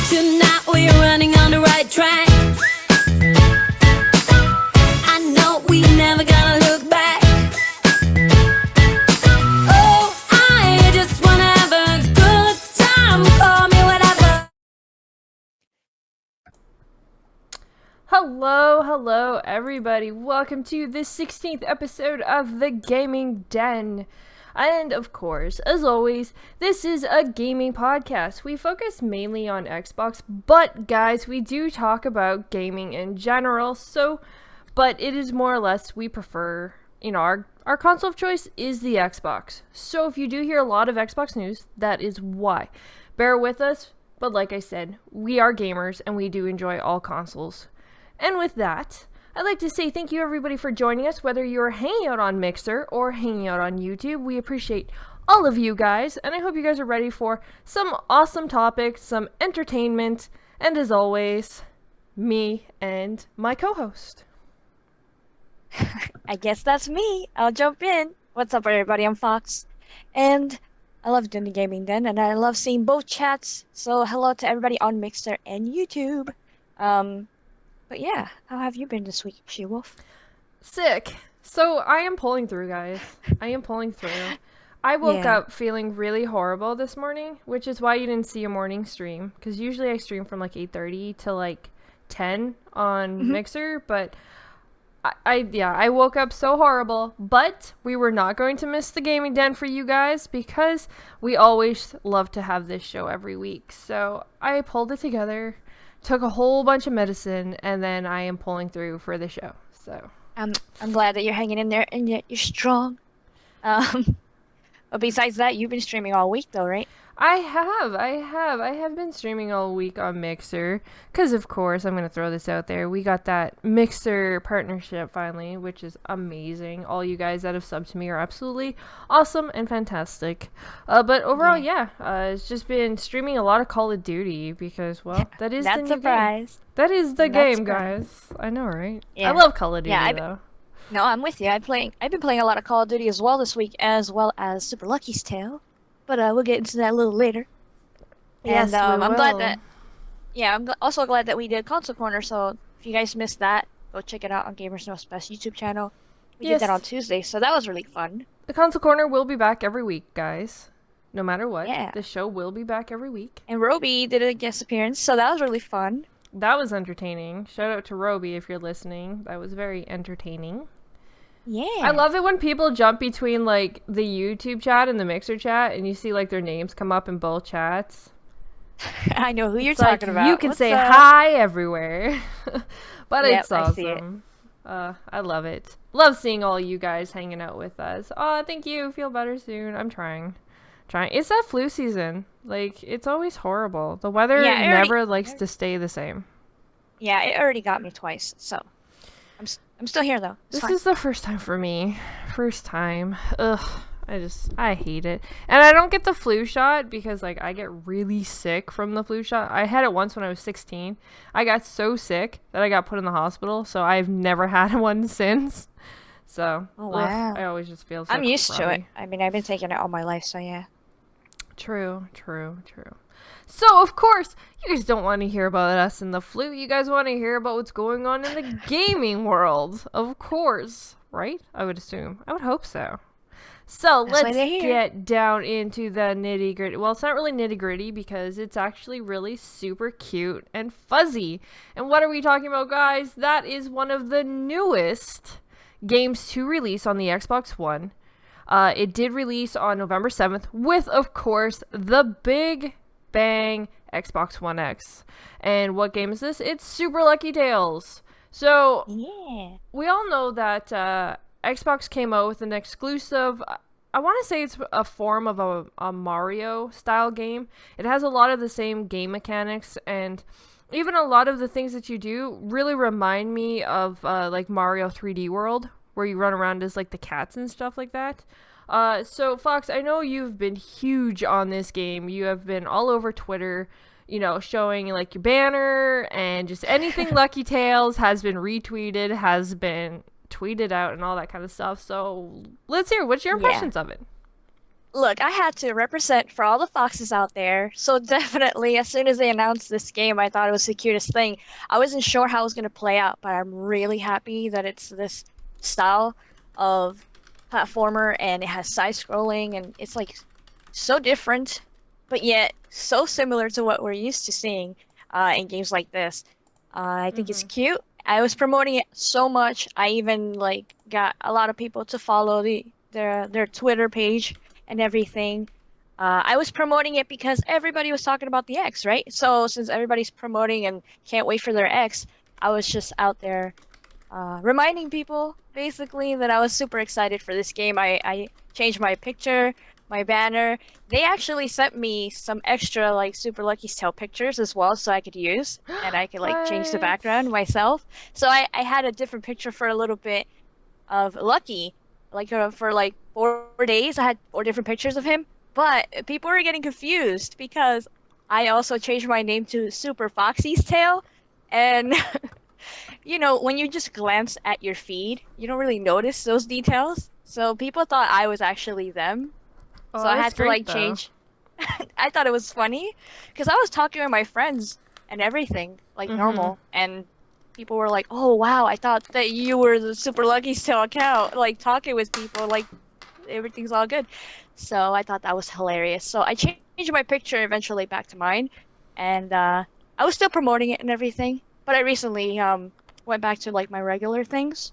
Tonight we're running on the right track. I know we never gonna look back. Oh, I just wanna have a good time. Call me whatever. Hello everybody. Welcome to the 16th episode of the Gaming Den. And of course, as always, this is a gaming podcast. We focus mainly on Xbox, but guys, we do talk about gaming in general. But it is more or less, we prefer, our console of choice is the Xbox. So if you do hear a lot of Xbox news, that is why. Bear with us, but like I said, we are gamers and we do enjoy all consoles. And with that, I'd like to say thank you everybody for joining us, whether you're hanging out on Mixer or hanging out on YouTube. We appreciate all of you guys, and I hope you guys are ready for some awesome topics, some entertainment, and as always, me and my co-host. I guess that's me. I'll jump in. What's up, everybody? I'm Fox, and I love doing the Gaming Den, and I love seeing both chats. So hello to everybody on Mixer and YouTube. But yeah, how have you been this week, SheWulf? Sick. So I am pulling through, guys. I am pulling through. I woke up feeling really horrible this morning, which is why you didn't see a morning stream. Because usually I stream from like 8:30 to like 10 on Mixer, but I woke up so horrible. But we were not going to miss the Gaming Den for you guys because we always love to have this show every week. So I pulled it together. Took a whole bunch of medicine, and then I am pulling through for the show. So I'm glad that you're hanging in there, and yet you're strong. But besides that, you've been streaming all week, though, right? I have been streaming all week on Mixer, because of course, I'm going to throw this out there. We got that Mixer partnership finally, which is amazing. All you guys that have subbed to me are absolutely awesome and fantastic. But overall, it's just been streaming a lot of Call of Duty, because, well, that is the new game. That is the game, guys. I know, right? Yeah. I love Call of Duty, though. No, I'm with you. I've been playing a lot of Call of Duty as well this week, as well as Super Lucky's Tale. But we'll get into that a little later. Yes, and I'm glad that. Yeah, I'm also glad that we did Console Corner. So if you guys missed that, go check it out on Gamers Knows Best YouTube channel. We did that on Tuesday, so that was really fun. The Console Corner will be back every week, guys. No matter what, Yeah. the show will be back every week. And Roby did a guest appearance, so that was really fun. That was entertaining. Shout out to Roby if you're listening. That was very entertaining. Yeah. I love it when people jump between, like, the YouTube chat and the Mixer chat, and you see, like, their names come up in both chats. I know who you're It's like, talking about. You can What's say up? hi everywhere. But Yep, it's I see it. awesome. I love it. Love seeing all you guys hanging out with us. Oh, thank you. Feel better soon. I'm trying. It's that flu season. Like, it's always horrible. The weather never likes to stay the same. Yeah, it already got me twice, so I'm still here though. It's This fine. is the first time for me. First time. Ugh. I hate it. And I don't get the flu shot because, like, I get really sick from the flu shot. I had it once when I was 16. I got so sick that I got put in the hospital, so I've never had one since. So, wow. I always just feel so I'm used to it. crummy. I mean, I've been taking it all my life, so yeah. True. So, of course, you guys don't want to hear about us and the flu. You guys want to hear about what's going on in the gaming world. Of course. Right? I would assume. I would hope so. So, let's get down into the nitty-gritty. Well, it's not really nitty-gritty because it's actually really super cute and fuzzy. And what are we talking about, guys? That is one of the newest games to release on the Xbox One. It did release on November 7th with, of course, the big bang Xbox One X. And what game is this? It's Super Lucky Tales. So, we all know that Xbox came out with an exclusive, I want to say it's a form of a Mario style game. It has a lot of the same game mechanics, and even a lot of the things that you do really remind me of like Mario 3D World, where you run around as like the cats and stuff like that. So Fox, I know you've been huge on this game. You have been all over Twitter, showing like your banner and just anything Lucky Tales has been retweeted, has been tweeted out and all that kind of stuff. So let's hear, what's your impressions of it? look, I had to represent for all the foxes out there. So definitely, as soon as they announced this game, I thought it was the cutest thing. I wasn't sure how it was going to play out, but I'm really happy that it's this style of platformer and it has side scrolling and it's like so different, but yet so similar to what we're used to seeing in games like this. I think it's cute. I was promoting it so much. I even like got a lot of people to follow their Twitter page and everything. I was promoting it because everybody was talking about the X, right? So since everybody's promoting and can't wait for their X, I was just out there reminding people basically that I was super excited for this game. I changed my picture, my banner. They actually sent me some extra like Super Lucky's Tale pictures as well so I could use and I could like change the background myself. So I had a different picture for a little bit of Lucky. Like for like 4 days, I had 4 different pictures of him. But people were getting confused because I also changed my name to Super Foxy's Tail. And you know, when you just glance at your feed, you don't really notice those details. So people thought I was actually them. Oh, So I that's had to great, like though. change. I thought it was funny because I was talking with my friends and everything like normal, and people were like, "Oh wow, I thought that you were the Super Lucky Tail account." Like talking with people, like everything's all good. So I thought that was hilarious. So I changed my picture eventually back to mine, and I was still promoting it and everything. But I recently went back to like my regular things.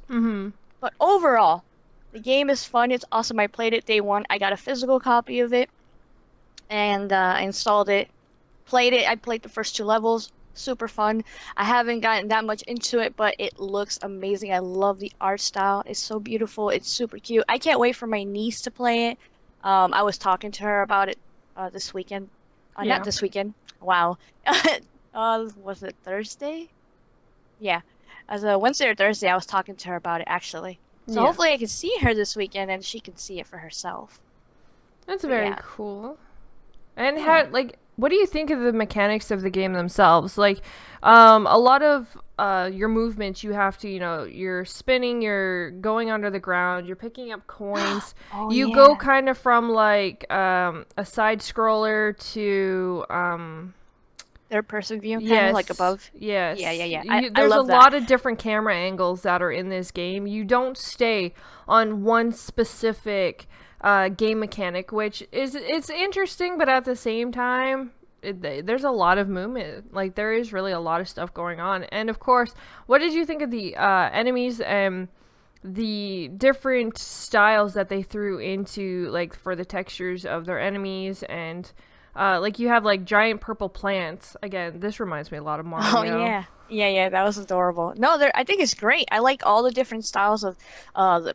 But overall, the game is fun. It's awesome. I played it day one. I got a physical copy of it and installed it. Played it. I played the first 2 levels. Super fun. I haven't gotten that much into it, but it looks amazing. I love the art style. It's so beautiful. It's super cute. I can't wait for my niece to play it. I was talking to her about it this weekend. Not Yeah. this weekend. Wow. Was it Thursday? Yeah. As a Wednesday or Thursday, I was talking to her about it actually. So Yeah. hopefully I can see her this weekend and she can see it for herself. That's But very yeah. cool. And Yeah. how, like, what do you think of the mechanics of the game themselves? Like, a lot of your movements, you have to, you're spinning, you're going under the ground, you're picking up coins. Oh You go yeah. kind of from like a side scroller to Third person view, kind of like yes, above. Yeah, yeah, yes. yeah. I There's a love that. lot of different camera angles that are in this game. You don't stay on one specific game mechanic, which is it's interesting, but at the same time, there's a lot of movement. Like there is really a lot of stuff going on. And of course, what did you think of the enemies and the different styles that they threw into like for the textures of their enemies and like you have like giant purple plants. Again, this reminds me a lot of Oh Mario. yeah. Yeah, yeah, that was adorable. No, there I think it's great. I like all the different styles of the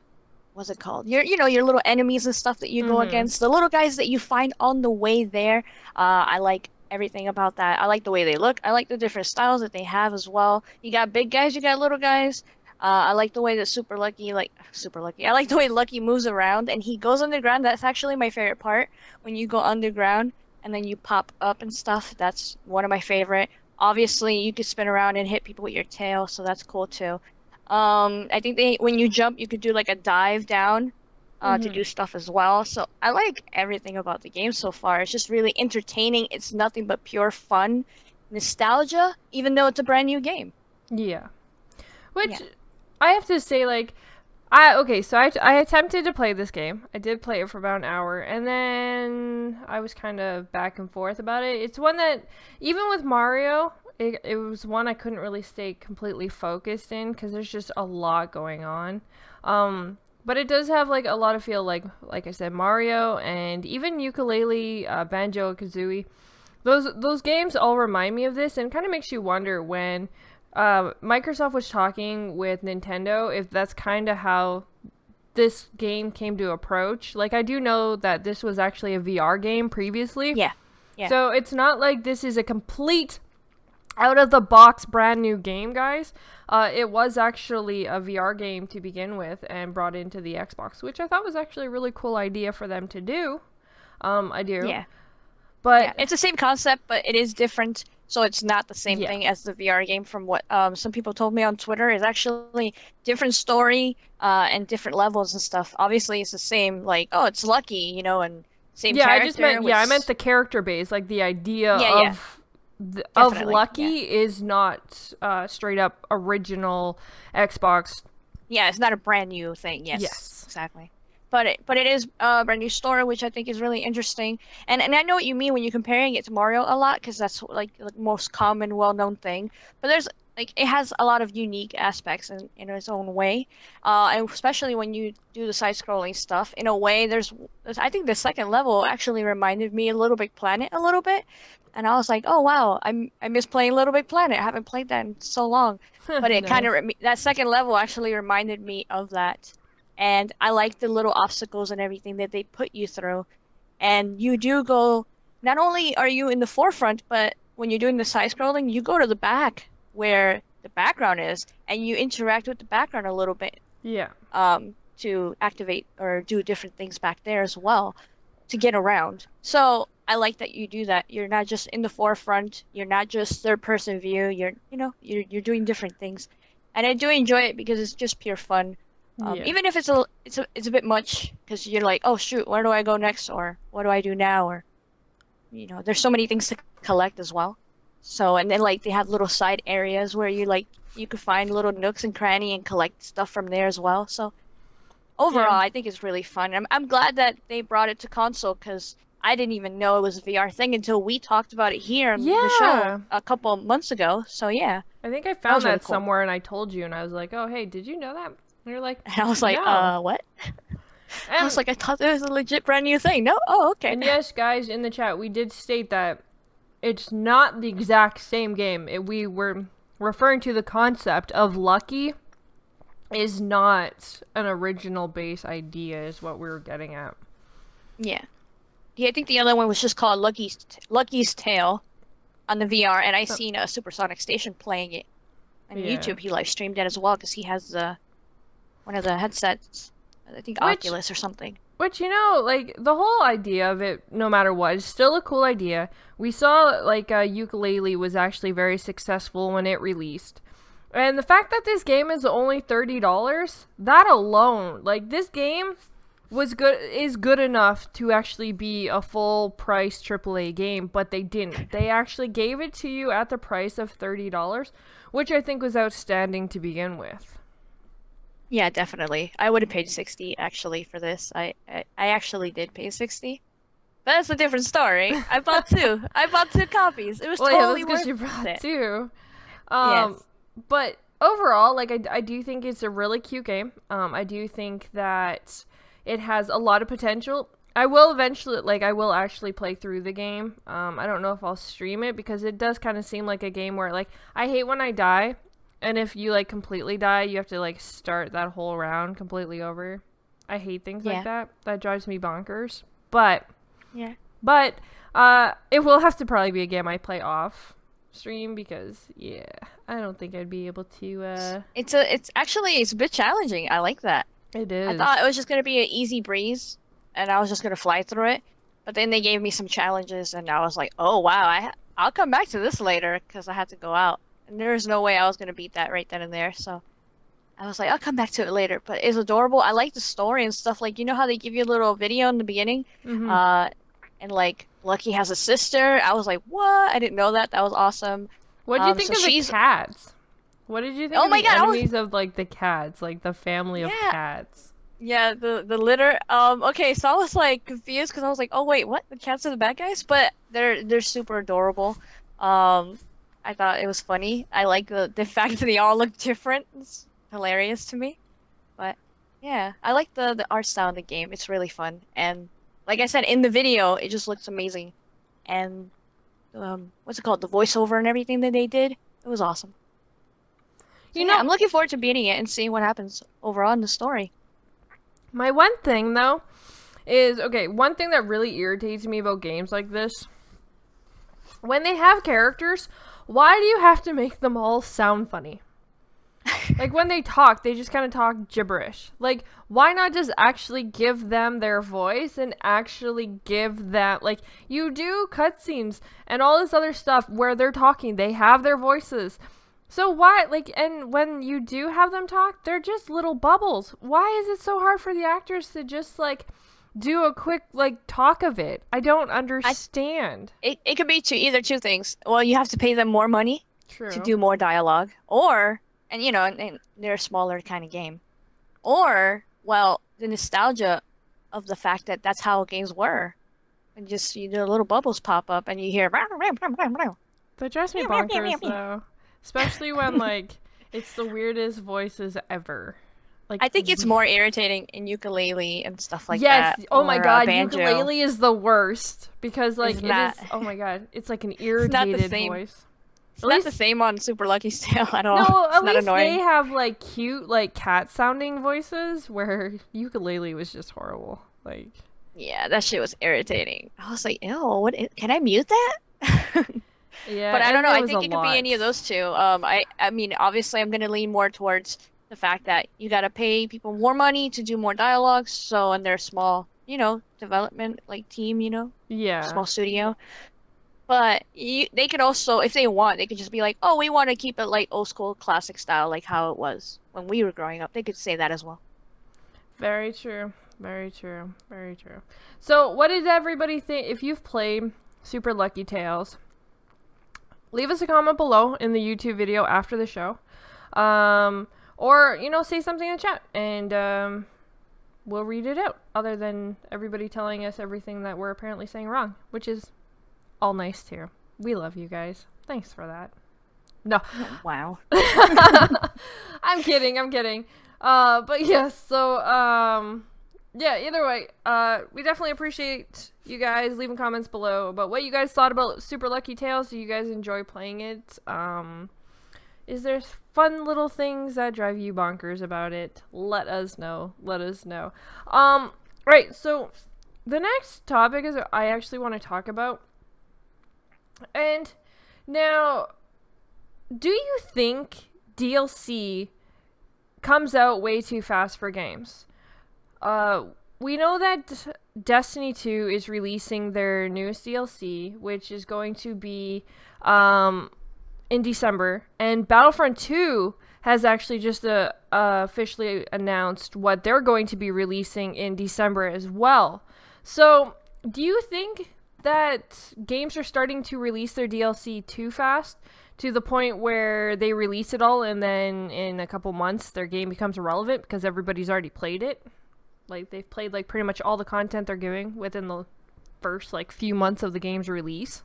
what's it called? Your little enemies and stuff that you go Mhm. against. The little guys that you find on the way there. I like everything about that. I like the way they look. I like the different styles that they have as well. You got big guys, you got little guys. I like the way that Super Lucky. I like the way Lucky moves around and he goes underground. That's actually my favorite part when you go underground and then you pop up and stuff. That's one of my favorite. Obviously, you could spin around and hit people with your tail, so that's cool too. I think when you jump, you could do like a dive down, to Mhm. do stuff as well. So I like everything about the game so far. It's just really entertaining. It's nothing but pure fun, nostalgia, even though it's a brand new game. Yeah. Yeah. Which I have to say, like, I attempted to play this game. I did play it for about an hour, and then I was kind of back and forth about it. It's one that, even with Mario, it was one I couldn't really stay completely focused in because there's just a lot going on. But it does have like a lot of feel like I said, Mario and even Ukulele, Banjo Kazooie. Those games all remind me of this, and kind of makes you wonder when Microsoft was talking with Nintendo if that's kind of how this game came to approach. Like I do know that this was actually a VR game previously, Yeah. Yeah. so it's not like this is a complete out of the box brand new game, guys. It was actually a VR game to begin with and brought into the Xbox, which I thought was actually a really cool idea for them to do. I do, Yeah. Yeah. but It's the same concept, but it is different. So it's not the same yeah. thing as the VR game from what some people told me on Twitter. It's actually different story and different levels and stuff. Obviously, it's the same, like, oh, it's lucky, and same Yeah, I character. just meant, which, I meant the character base, like the idea Yeah, of definitely, Lucky is not straight up original Xbox. yeah, it's not a brand new thing. Yes, Yes. exactly. But it is a brand new story, which I think is really interesting. And I know what you mean when you're comparing it to Mario a lot, because that's like the most common, well-known thing. But there's like it has a lot of unique aspects in its own way. And especially when you do the side-scrolling stuff, in a way, there's I think the second level actually reminded me of Little Big Planet a little bit. And I was like, oh wow, I miss playing Little Big Planet. I haven't played that in so long. But it kind Nice. of that second level actually reminded me of that. And I like the little obstacles and everything that they put you through. And you do go, not only are you in the forefront, but when you're doing the side scrolling, you go to the back where the background is and you interact with the background a little bit Yeah. to activate or do different things back there as well to get around. So I like that you do that. You're not just in the forefront, you're not just third person view, you're doing different things. And I do enjoy it because it's just pure fun. Yeah. Even if it's a bit much because you're like, oh shoot, where do I go next, or what do I do now, or there's so many things to collect as well. So and then like they have little side areas where you could find little nooks and cranny and collect stuff from there as well. So overall, Yeah. I think it's really fun. I'm glad that they brought it to console because I didn't even know it was a VR thing until we talked about it here on the show Yeah. a couple of months ago. So yeah, I think I that found was really that cool. somewhere and I told you and I was like, "Oh, hey, did you know that?" And you're like, And I was like, "No." what? I was And like, I thought it was a legit brand new thing. No? Oh, okay. and yes, guys, in the chat, we did state that it's not the exact same game. We were referring to the concept of Lucky is not an original base idea is what we were getting at. Yeah. Yeah, I think the other one was just called Lucky's Tale on the VR, and I So- seen a Supersonic Station playing it on Yeah. YouTube. He live streamed it as well because he has one of the headsets, I think Which- Oculus or something. Which, like, the whole idea of it, no matter what, is still a cool idea. We saw, like, Ukulele was actually very successful when it released. And the fact that this game is only $30, that alone, like, this game is good enough to actually be a full price AAA game, but they didn't. They actually gave it to you at the price of $30, which I think was outstanding to begin with. Yeah, definitely. I would have paid 60 actually for this. I actually did pay 60. But that's a different story. I bought two. I bought two copies. It was Well, totally yeah, that's because you worth brought it. two. Yes. But overall, like, I do think it's a really cute game. I do think that it has a lot of potential. I will eventually, like, I will actually play through the game. I don't know if I'll stream it because it does kind of seem like a game where, like, I hate when I die. And if you, like, completely die, you have to, like, start that whole round completely over. I hate things Yeah. like that. That drives me bonkers. But Yeah. it will have to probably be a game I play off stream because, yeah, I don't think I'd be able to, It's a bit challenging. I like that. It is. I thought it was just gonna be an easy breeze, and I was just gonna fly through it. But then they gave me some challenges, and I was like, oh wow, I'll come back to this later because I had to go out, and there's no way I was gonna beat that right then and there. So I was like, I'll come back to it later. But it's adorable. I like the story and stuff. Like how they give you a little video in the beginning, Mhm. and like Lucky has a sister. I was like, what? I didn't know that. That was awesome. What did you think so of the she's cats? What did you think Oh of my the God, I was- enemies of, like, the cats? Like, the family of Yeah. cats? Yeah, the litter. Okay, so I was like confused because I was like, oh wait, what? The cats are the bad guys? But they're super adorable. I thought it was funny. I like the fact that they all look different. It's hilarious to me. But yeah, I like the art style in the game. It's really fun. And like I said in the video, it just looks amazing. And what's it called? The voiceover and everything that they did, it was awesome. So, You yeah, know, I'm looking forward to beating it and seeing what happens overall in the story. my one thing, though, is, okay, one thing that really irritates me about games like this, when they have characters, why do you have to make them all sound funny? Like, when they talk, they just kind of talk gibberish. Like, why not just actually give them their voice and actually give them, like, you do cutscenes and all this other stuff where they're talking, they have their voices. So why, like, and when you do have them talk, they're just little bubbles. Why is it so hard for the actors to just, like, do a quick like talk of it. I don't understand. It could be either two things. Well, you have to pay them more money to True. do more dialogue, or and they're a smaller kind of game, or well, the nostalgia of the fact that that's how games were, and just the little bubbles pop up and you hear. That drives me bonkers though, especially when like it's the weirdest voices ever. Like I think it's more irritating in ukulele and stuff like yes. that. Oh my or, god, banjo. ukulele is the worst because like Isn't it that- is. Oh my god, it's like an not the irritated same. voice. It's not the same on Super Lucky's Tale at all. No, It's at not least annoying. they have like cute like cat sounding voices where ukulele was just horrible. Like Yeah, that shit was irritating. I was like, ew, can I mute that? yeah, But I don't and know. I was think a it could be any of lot. those two. I mean, obviously, I'm gonna lean more towards the fact that you gotta pay people more money to do more dialogue. So, and they're small, development like team, Yeah. small studio. But they could also, if they want, they could just be like, oh, we want to keep it like old school classic style, like how it was when we were growing up. They could say that as well. Very true. Very true. Very true. So, what did everybody think? If you've played Super Lucky Tales, leave us a comment below in the YouTube video after the show. Or, say something in the chat and we'll read it out. Other than everybody telling us everything that we're apparently saying wrong, which is all nice too. We love you guys. Thanks for that. No. Wow. I'm kidding. But yes, so yeah, either way, we definitely appreciate you guys leaving comments below about what you guys thought about Super Lucky Tales. Do you guys enjoy playing it? Is there fun little things that drive you bonkers about it? Let us know. Right, so the next topic is I actually want to talk about. And now, do you think DLC comes out way too fast for games? We know that Destiny 2 is releasing their newest DLC, which is going to be in December, and Battlefront 2 has actually just officially announced what they're going to be releasing in December as well. So, do you think that games are starting to release their DLC too fast to the point where they release it all and then in a couple months their game becomes irrelevant because everybody's already played it? Like they've played like pretty much all the content they're giving within the first like few months of the game's release.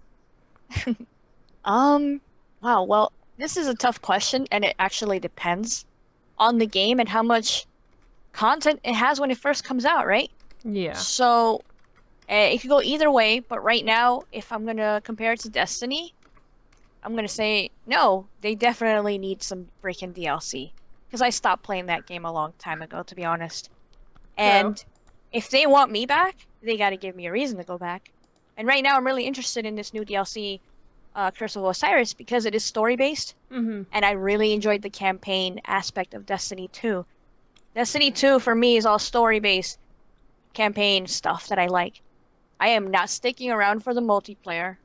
Wow, well, this is a tough question, and it actually depends on the game and how much content it has when it first comes out, right? Yeah. So, it could go either way, but right now, if I'm gonna compare it to Destiny, I'm gonna say, no, they definitely need some freaking DLC. Because I stopped playing that game a long time ago, to be honest. And if they want me back, they gotta give me a reason to go back. And right now, I'm really interested in this new DLC, Curse of Osiris, because it is story-based, Mm-hmm. and I really enjoyed the campaign aspect of Destiny 2. Destiny 2, for me, is all story-based campaign stuff that I like. I am not sticking around for the multiplayer.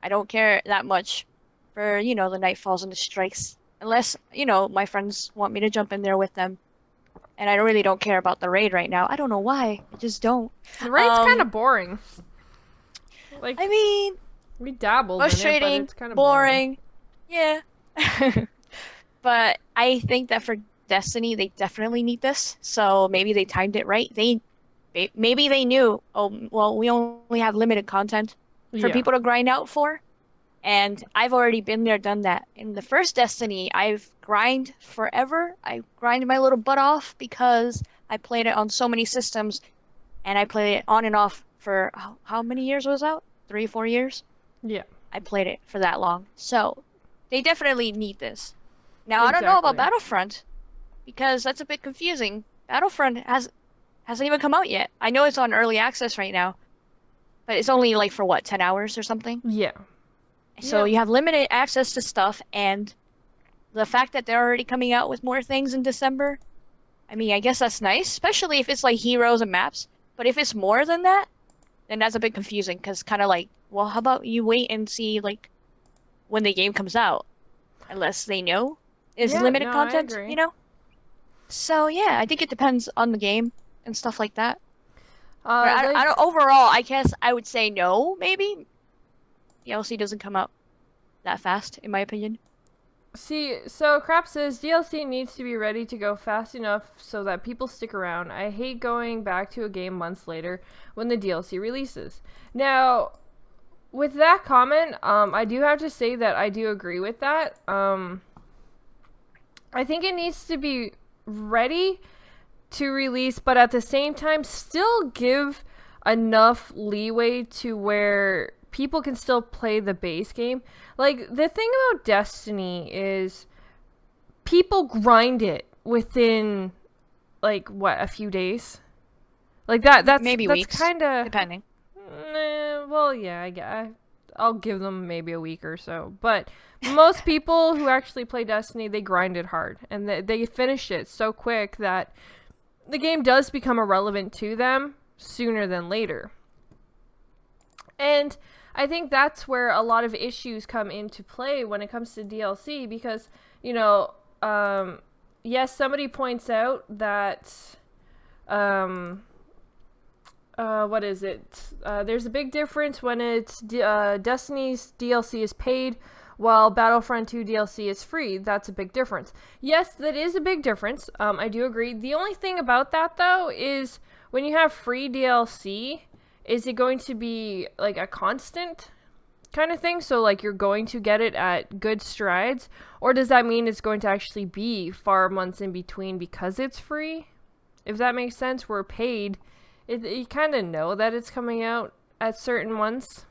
I don't care that much for, the Nightfalls and the Strikes. Unless, my friends want me to jump in there with them. And I really don't care about the raid right now. I don't know why. I just don't. The raid's kind of boring. Like I mean, we dabbled in it, but frustrating, it's kind of boring. Yeah. But I think that for Destiny, they definitely need this. So maybe they timed it right. Maybe they knew, oh, well, we only have limited content for people to grind out for. And I've already been there, done that. In the first Destiny, I've grind forever. I grind my little butt off because I played it on so many systems, and I played it on and off for how many years was it out? 3, 4 years? Yeah. I played it for that long. So they definitely need this. Now, I don't know about Exactly. Battlefront because that's a bit confusing. Battlefront hasn't even come out yet. I know it's on early access right now, but it's only like for what, 10 hours or something? Yeah. So Yeah. you have limited access to stuff, and the fact that they're already coming out with more things in December, I mean, I guess that's nice, especially if it's like heroes and maps. But if it's more than that, then that's a bit confusing because kind of like, well, how about you wait and see like when the game comes out, unless they know it's Yeah, limited no, I content, agree. So yeah, I think it depends on the game and stuff like that. But I Like, don't, overall, I guess I would say no, maybe. DLC doesn't come out that fast, in my opinion. see, so Crap says DLC needs to be ready to go fast enough so that people stick around. I hate going back to a game months later when the DLC releases. Now, with that comment, I do have to say that I do agree with that. I think it needs to be ready to release, but at the same time, still give enough leeway to where people can still play the base game. Like, the thing about Destiny is people grind it within, like, what, a few days? Like, that's Maybe that's weeks, kind of... depending. Well, yeah, I'll give them maybe a week or so. But most people who actually play Destiny, they grind it hard. And they finish it so quick that the game does become irrelevant to them sooner than later. And I think that's where a lot of issues come into play when it comes to DLC. Because, you know, yes, somebody points out that... what is it? There's a big difference when it's Destiny's DLC is paid while Battlefront 2 DLC is free. That's a big difference. Yes, that is a big difference. I do agree. The only thing about that, though, is when you have free DLC, is it going to be like a constant kind of thing? So, like, you're going to get it at good strides? Or does that mean it's going to actually be far months in between because it's free? If that makes sense, we're paid. You kind of know that it's coming out at certain months.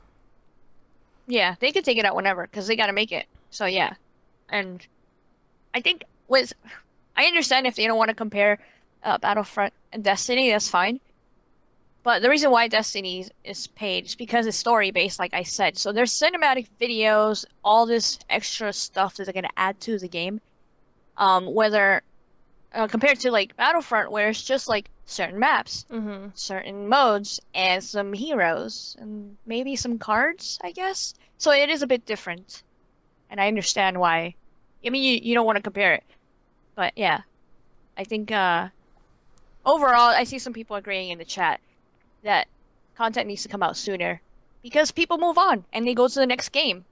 Yeah, they could take it out whenever because they got to make it. So yeah, and I think I understand if they don't want to compare Battlefront and Destiny, that's fine. But the reason why Destiny is paid is because it's story based, like I said. So there's cinematic videos, all this extra stuff that they're gonna add to the game. Whether compared to like Battlefront, where it's just like certain maps, certain modes, and some heroes, and maybe some cards, I guess. So it is a bit different, and I understand why. I mean, you don't want to compare it, but yeah, I think overall, I see some people agreeing in the chat that content needs to come out sooner because people move on and they go to the next game,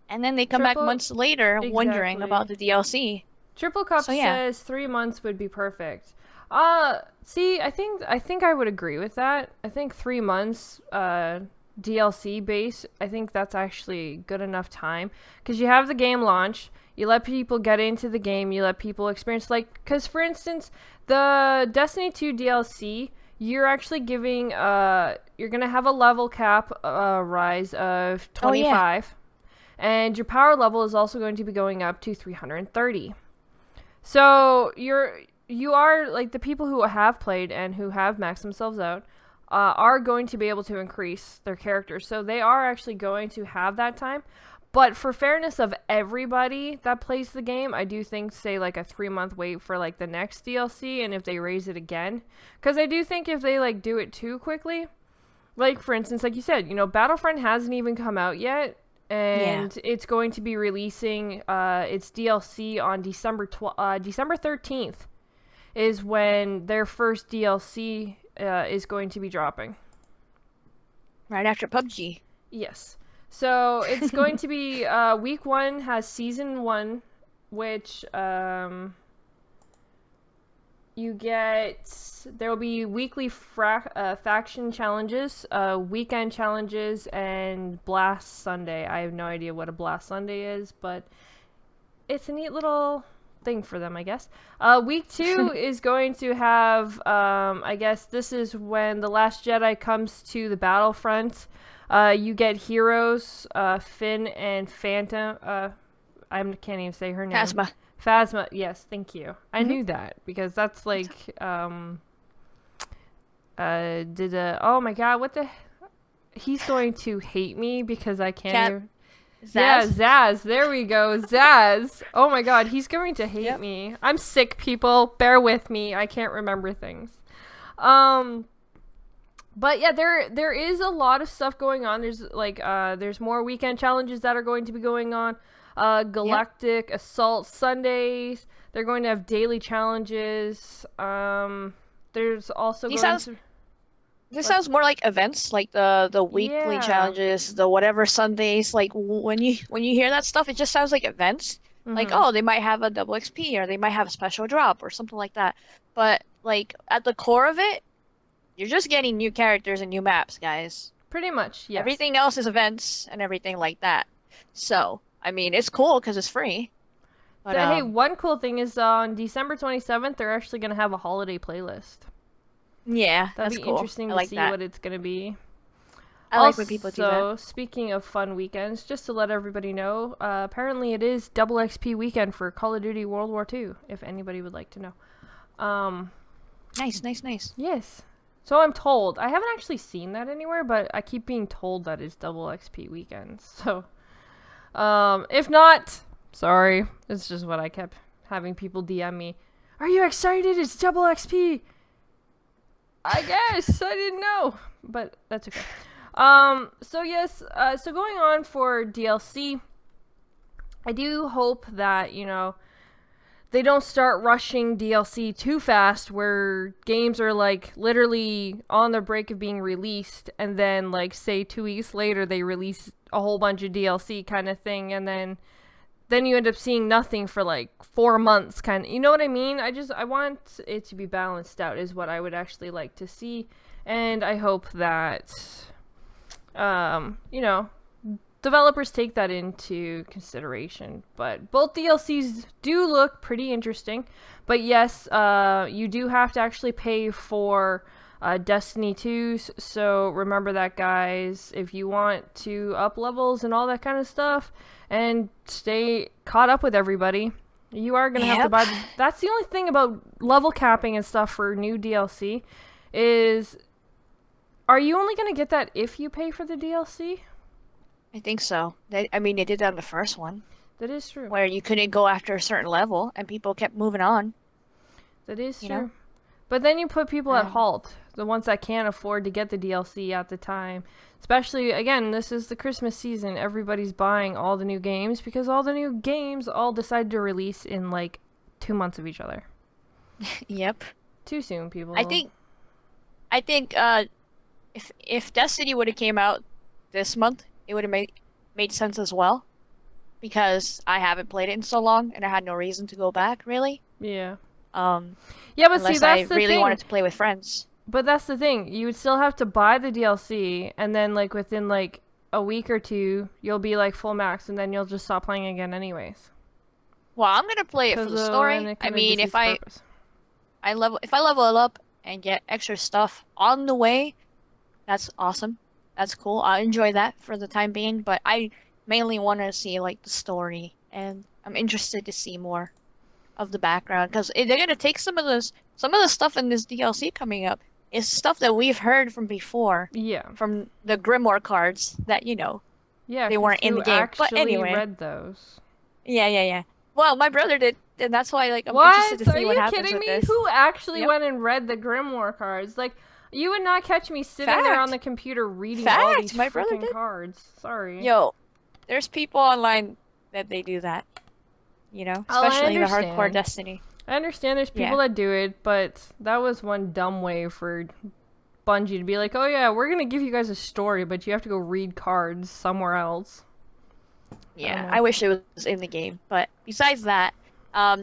and then they come back months later wondering about the DLC. Triple Cup So, yeah. says 3 months would be perfect. See, I think I would agree with that. I think 3 months, DLC base, I think that's actually good enough time. Because you have the game launch, you let people get into the game, you let people experience, like, because for instance, the Destiny 2 DLC, you're actually giving, you're gonna have a level cap, rise of 25. And your power level is also going to be going up to 330. So you are like the people who have played and who have maxed themselves out are going to be able to increase their characters. So they are actually going to have that time. But for fairness of everybody that plays the game, I do think say like a 3-month wait for like the next DLC and if they raise it again. Because I do think if they like do it too quickly, like for instance, like you said, you know, Battlefront hasn't even come out yet. And it's going to be releasing its DLC on December 13th is when their first DLC is going to be dropping. Right after PubG. Yes. So it's going to be week 1 has season 1, which you get, there will be weekly faction challenges, weekend challenges, and Blast Sunday. I have no idea what a Blast Sunday is, but it's a neat little thing for them, I guess. Week 2 is going to have, I guess this is when The Last Jedi comes to the battlefront. You get heroes, Finn and Phantom. I can't even say her name. Phasma, yes, thank you. I knew that because that's like, oh my god, what the, he's going to hate me because I can't even. Zaz? Yeah, Zaz, there we go, Zaz. Oh my god, he's going to hate me. I'm sick, people, bear with me, I can't remember things. But yeah, there is a lot of stuff going on. There's like, there's more weekend challenges that are going to be going on. Galactic Assault Sundays. They're going to have daily challenges. There's also This What's sounds more like events, like the weekly yeah. challenges, the whatever Sundays. Like when you hear that stuff, it just sounds like events. Like, Mhm. oh, they might have a double XP or they might have a special drop or something like that. But like at the core of it, you're just getting new characters and new maps, guys. Pretty much, yes. Everything else is events and everything like that. So, I mean, it's cool because it's free. But Hey, one cool thing is on December 27th, they're actually going to have a holiday playlist. yeah, That'd that's be cool. I interesting to like see that. what it's going to be. I like when people do that. Also, speaking of fun weekends, just to let everybody know, apparently it is double XP weekend for Call of Duty World War II, if anybody would like to know. Nice, nice, nice. Yes. So I'm told. I haven't actually seen that anywhere, but I keep being told that it's double XP weekend. So, if not, sorry. It's just what I kept having people DM me. Are you excited? It's double XP. I guess. I didn't know. But that's okay. So yes, so going on for DLC, I do hope that, they don't start rushing DLC too fast where games are like literally on the break of being released and then like say 2 weeks later they release a whole bunch of DLC kind of thing and then you end up seeing nothing for like 4 months kind of, you know what I mean? I want it to be balanced out is what I would actually like to see, and I hope that developers take that into consideration. But both DLCs do look pretty interesting. But yes, you do have to actually pay for Destiny 2. So remember that, guys. If you want to up levels and all that kind of stuff and stay caught up with everybody, you are going to have to buy that's the only thing about level capping and stuff for new DLC is, are you only going to get that if you pay for the DLC? I think so. I mean, they did that on the first one, That is true. where you couldn't go after a certain level and people kept moving on. That is You true. know? But then you put people at Um, halt, the ones that can't afford to get the DLC at the time. Especially, again, this is the Christmas season. Everybody's buying all the new games because all the new games all decided to release in like 2 months of each other. yep. Too soon, people. I think if Destiny would have came out this month, it would have made sense as well because I haven't played it in so long and I had no reason to go back really. Yeah. Um, Yeah, but see, unless I that's the really thing. wanted to play with friends. But that's the thing. You would still have to buy the DLC, and then like within like a week or two, you'll be like full max, and then you'll just stop playing again anyways. Well, I'm gonna play it for the Then story. it I kind of mean, defeats the purpose. if I level it up and get extra stuff on the way, that's awesome. That's cool. I enjoy that for the time being, but I mainly want to see like the story, and I'm interested to see more of the background because they're gonna take some of the stuff in this DLC coming up is stuff that we've heard from before, Yeah. from the Grimoire cards that Yeah, they 'cause weren't in who the game. But actually anyway, read those? yeah. Well, my brother did, and that's why like I'm interested to What? Are see what you happens kidding with me? this. Who actually Yep. went and read the Grimoire cards? Like, you would not catch me sitting there on Fact. the computer reading all these My brother freaking did. cards. Sorry. Yo, there's people online that they do that, Oh, I especially the hardcore understand. Destiny. I understand there's people Yeah. that do it, but that was one dumb way for Bungie to be like, oh yeah, we're gonna give you guys a story, but you have to go read cards somewhere else. Yeah, know. I wish it was in the game. But besides that,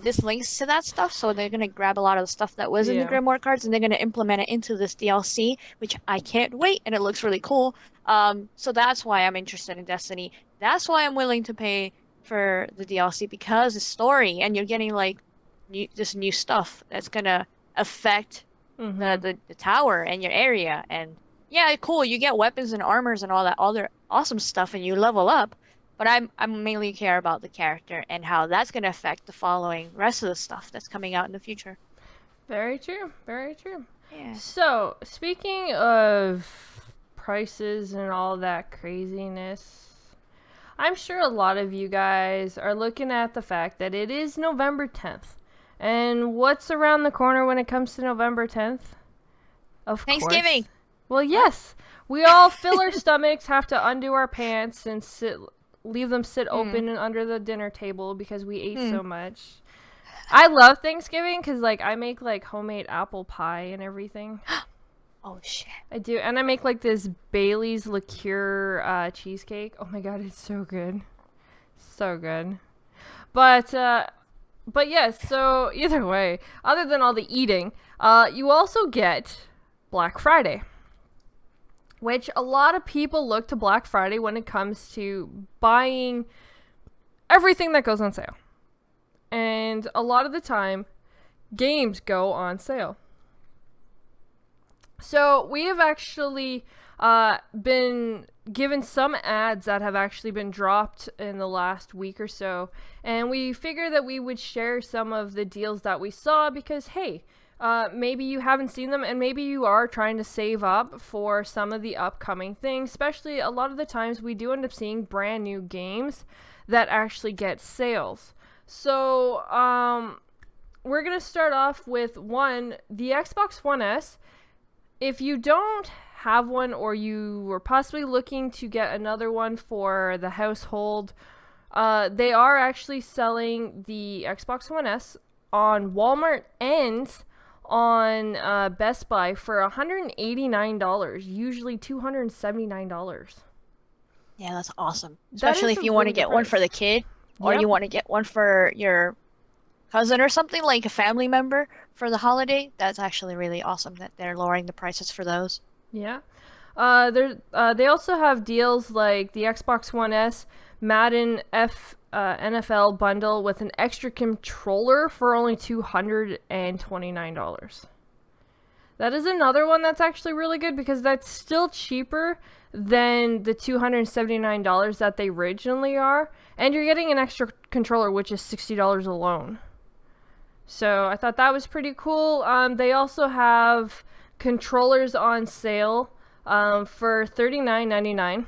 this links to that stuff, so they're gonna grab a lot of the stuff that was in the Yeah. Grimoire cards and they're gonna implement it into this DLC, which I can't wait, and it looks really cool. So that's why I'm interested in Destiny. That's why I'm willing to pay for the DLC because it's story, and you're getting like this new stuff that's gonna affect Mm-hmm. the tower and your area. And yeah, cool, you get weapons and armors and all that other awesome stuff, and you level up. But I'm mainly care about the character and how that's gonna affect the following rest of the stuff that's coming out in the future. Very true. Very true. Yeah. So, speaking of prices and all that craziness, I'm sure a lot of you guys are looking at the fact that it is November 10th. And what's around the corner when it comes to November 10th? Of Thanksgiving. course. Well, yes. We all fill our stomachs, have to undo our pants, and leave them sit open and under the dinner table because we ate so much. I love Thanksgiving because, like, I make, like, homemade apple pie and everything. Oh shit. I do, and I make like this Bailey's liqueur cheesecake. Oh my god, it's so good. So good. But yes, so either way, other than all the eating, you also get Black Friday, which a lot of people look to Black Friday when it comes to buying everything that goes on sale. And a lot of the time, games go on sale. So we have actually been given some ads that have actually been dropped in the last week or so, and we figured that we would share some of the deals that we saw because, hey, maybe you haven't seen them and maybe you are trying to save up for some of the upcoming things. Especially a lot of the times we do end up seeing brand new games that actually get sales. So we're going to start off with the Xbox One S. If you don't have one or you were possibly looking to get another one for the household, they are actually selling the Xbox One S on Walmart and on Best Buy for $189, usually $279. Yeah, that's awesome. That Especially is if a you want to really good get one for price. the kid, or Yep. you want to get one for your cousin or something, like a family member for the holiday. That's actually really awesome that they're lowering the prices for those. Yeah. They also have deals like the Xbox One S Madden NFL bundle with an extra controller for only $229. That is another one that's actually really good because that's still cheaper than the $279 that they originally are, and you're getting an extra controller, which is $60 alone. So I thought that was pretty cool. They also have controllers on sale for $39.99,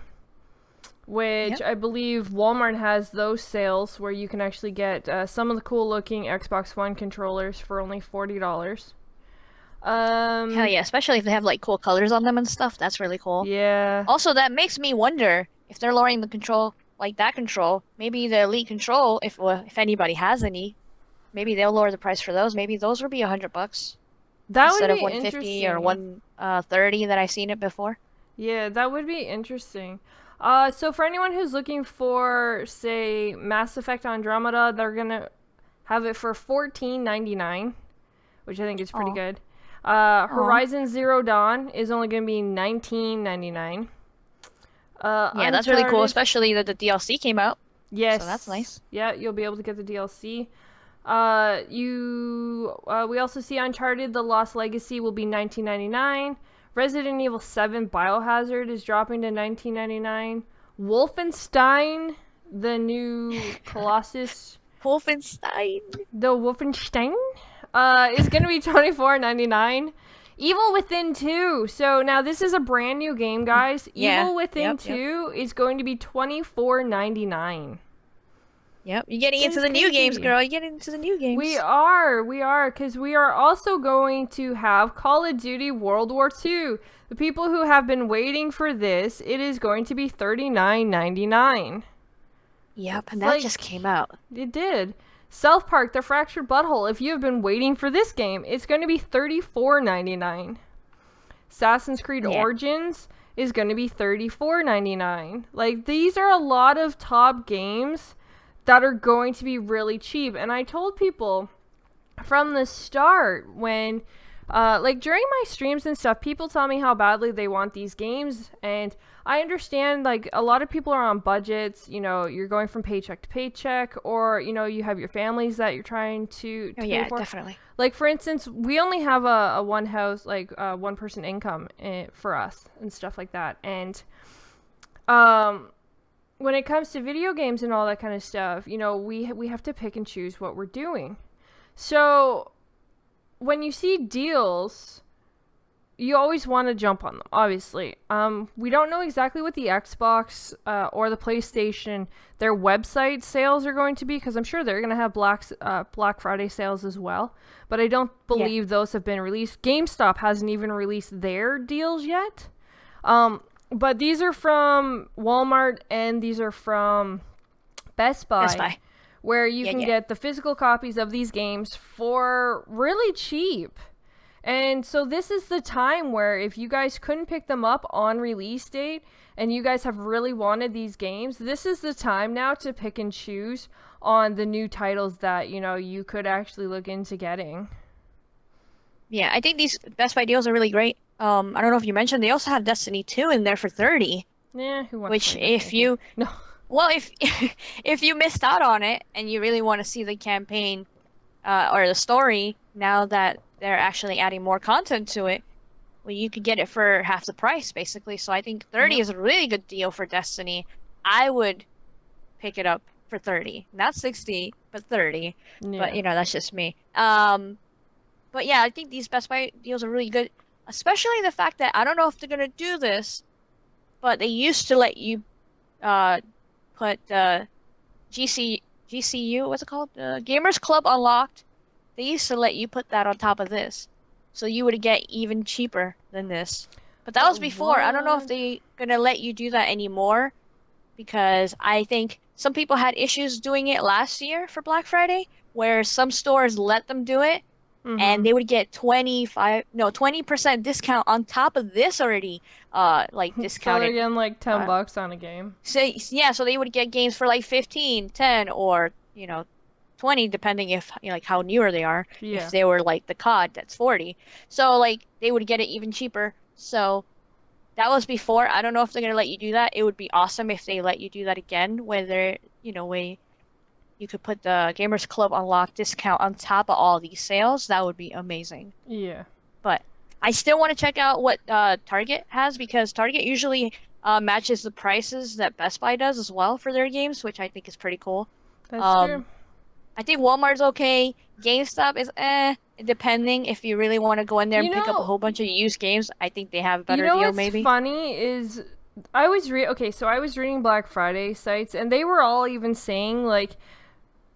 which Yep. I believe Walmart has those sales where you can actually get some of the cool looking Xbox One controllers for only $40. Hell yeah, especially if they have like cool colors on them and stuff. That's really cool. Yeah. Also, that makes me wonder if they're lowering the control, like that control, maybe the Elite control, if anybody has any, maybe they'll lower the price for those. Maybe those would be $100 That would instead of be 150 or interesting. 130 that I've seen it before. Yeah, that would be interesting. So for anyone who's looking for, say, Mass Effect Andromeda, they're gonna have it for $14.99, which I think is pretty Oh, good. oh, Horizon Zero Dawn is only gonna be $19.99. yeah, that's really cool, Uncharted, especially that the DLC came out. So that's yes, nice. yeah, you'll be able to get the DLC. We also see Uncharted: The Lost Legacy will be $19.99. Resident Evil 7 Biohazard is dropping to $19.99. Wolfenstein, the new Colossus, Wolfenstein. the Wolfenstein, is going to be $24.99. Evil Within 2. So now this is a brand new game, guys. Yeah, Evil Within yep. 2 is going to be $24.99. Yep, you're getting That into is the new games, crazy. girl. You're getting into the new games. Because we are also going to have Call of Duty World War II. The people who have been waiting for this, it is going to be $39.99. Yep, and It's that like, just came out. it did. South Park: The Fractured Butthole. If you have been waiting for this game, it's going to be $34.99. Assassin's Creed Yeah. Origins is going to be $34.99. Like, these are a lot of top games that are going to be really cheap. And I told people from the start when like during my streams and stuff, people tell me how badly they want these games, and I understand, like, a lot of people are on budgets, you know, you're going from paycheck to paycheck, or, you know, you have your families that you're trying to Oh pay yeah, for. definitely. Like, for instance, we only have a one house, like, one person income for us and stuff like that. And when it comes to video games and all that kind of stuff, you know, we have to pick and choose what we're doing. So when you see deals, you always want to jump on them, obviously. We don't know exactly what the Xbox or the PlayStation, their website sales are going to be, because I'm sure they're going to have Black Friday sales as well. But I don't Yeah. believe those have been released. GameStop hasn't even released their deals yet. But these are from Walmart and these are from Best Best Buy, Buy. where you Yeah, can yeah. get the physical copies of these games for really cheap. And so this is the time where if you guys couldn't pick them up on release date and you guys have really wanted these games, this is the time now to pick and choose on the new titles that, you know, you could actually look into getting. Yeah, I think these Best Buy deals are really great. I don't know if you mentioned they also have Destiny 2 in there for 30, Yeah, who wants which to play if Destiny 2? you No. well, if if you missed out on it and you really want to see the campaign or the story now that they're actually adding more content to it, well, you could get it for half the price basically. So I think 30 Yep. is a really good deal for Destiny. I would pick it up for 30. Not 60, but 30. But Yeah. you know, that's just me. But yeah, I think these Best Buy deals are really good, especially the fact that I don't know if they're gonna do this, but they used to let you uh put GCU, what's it called? Gamers Club Unlocked. They used to let you put that on top of this. So you would get even cheaper than this. But that But was before. I don't know if what? they gonna let you do that anymore because I think some people had issues doing it last year for Black Friday, where some stores let them do it and Mm-hmm. they would get 20% discount on top of this already like So they're discounted. getting like 10 Uh bucks on a game. so yeah, so they would get games for like 15, 10, or 20 depending if like how newer they are. If Yeah. they were like the COD, that's 40. So like they would get it even cheaper. So that was before. I don't know if they're gonna let you do that. It would be awesome if they let you do that again, whether, way you could put the Gamers Club Unlock discount on top of all these sales. That would be amazing. Yeah. But I still want to check out what Target has because Target usually matches the prices that Best Buy does as well for their games, which I think is pretty cool. That's Um, true. I think Walmart's okay. GameStop is depending if you really want to go in there You and pick up a know, whole bunch of used games. I think they have a you better know deal what's maybe. funny is so I was reading Black Friday sites and they were all even saying like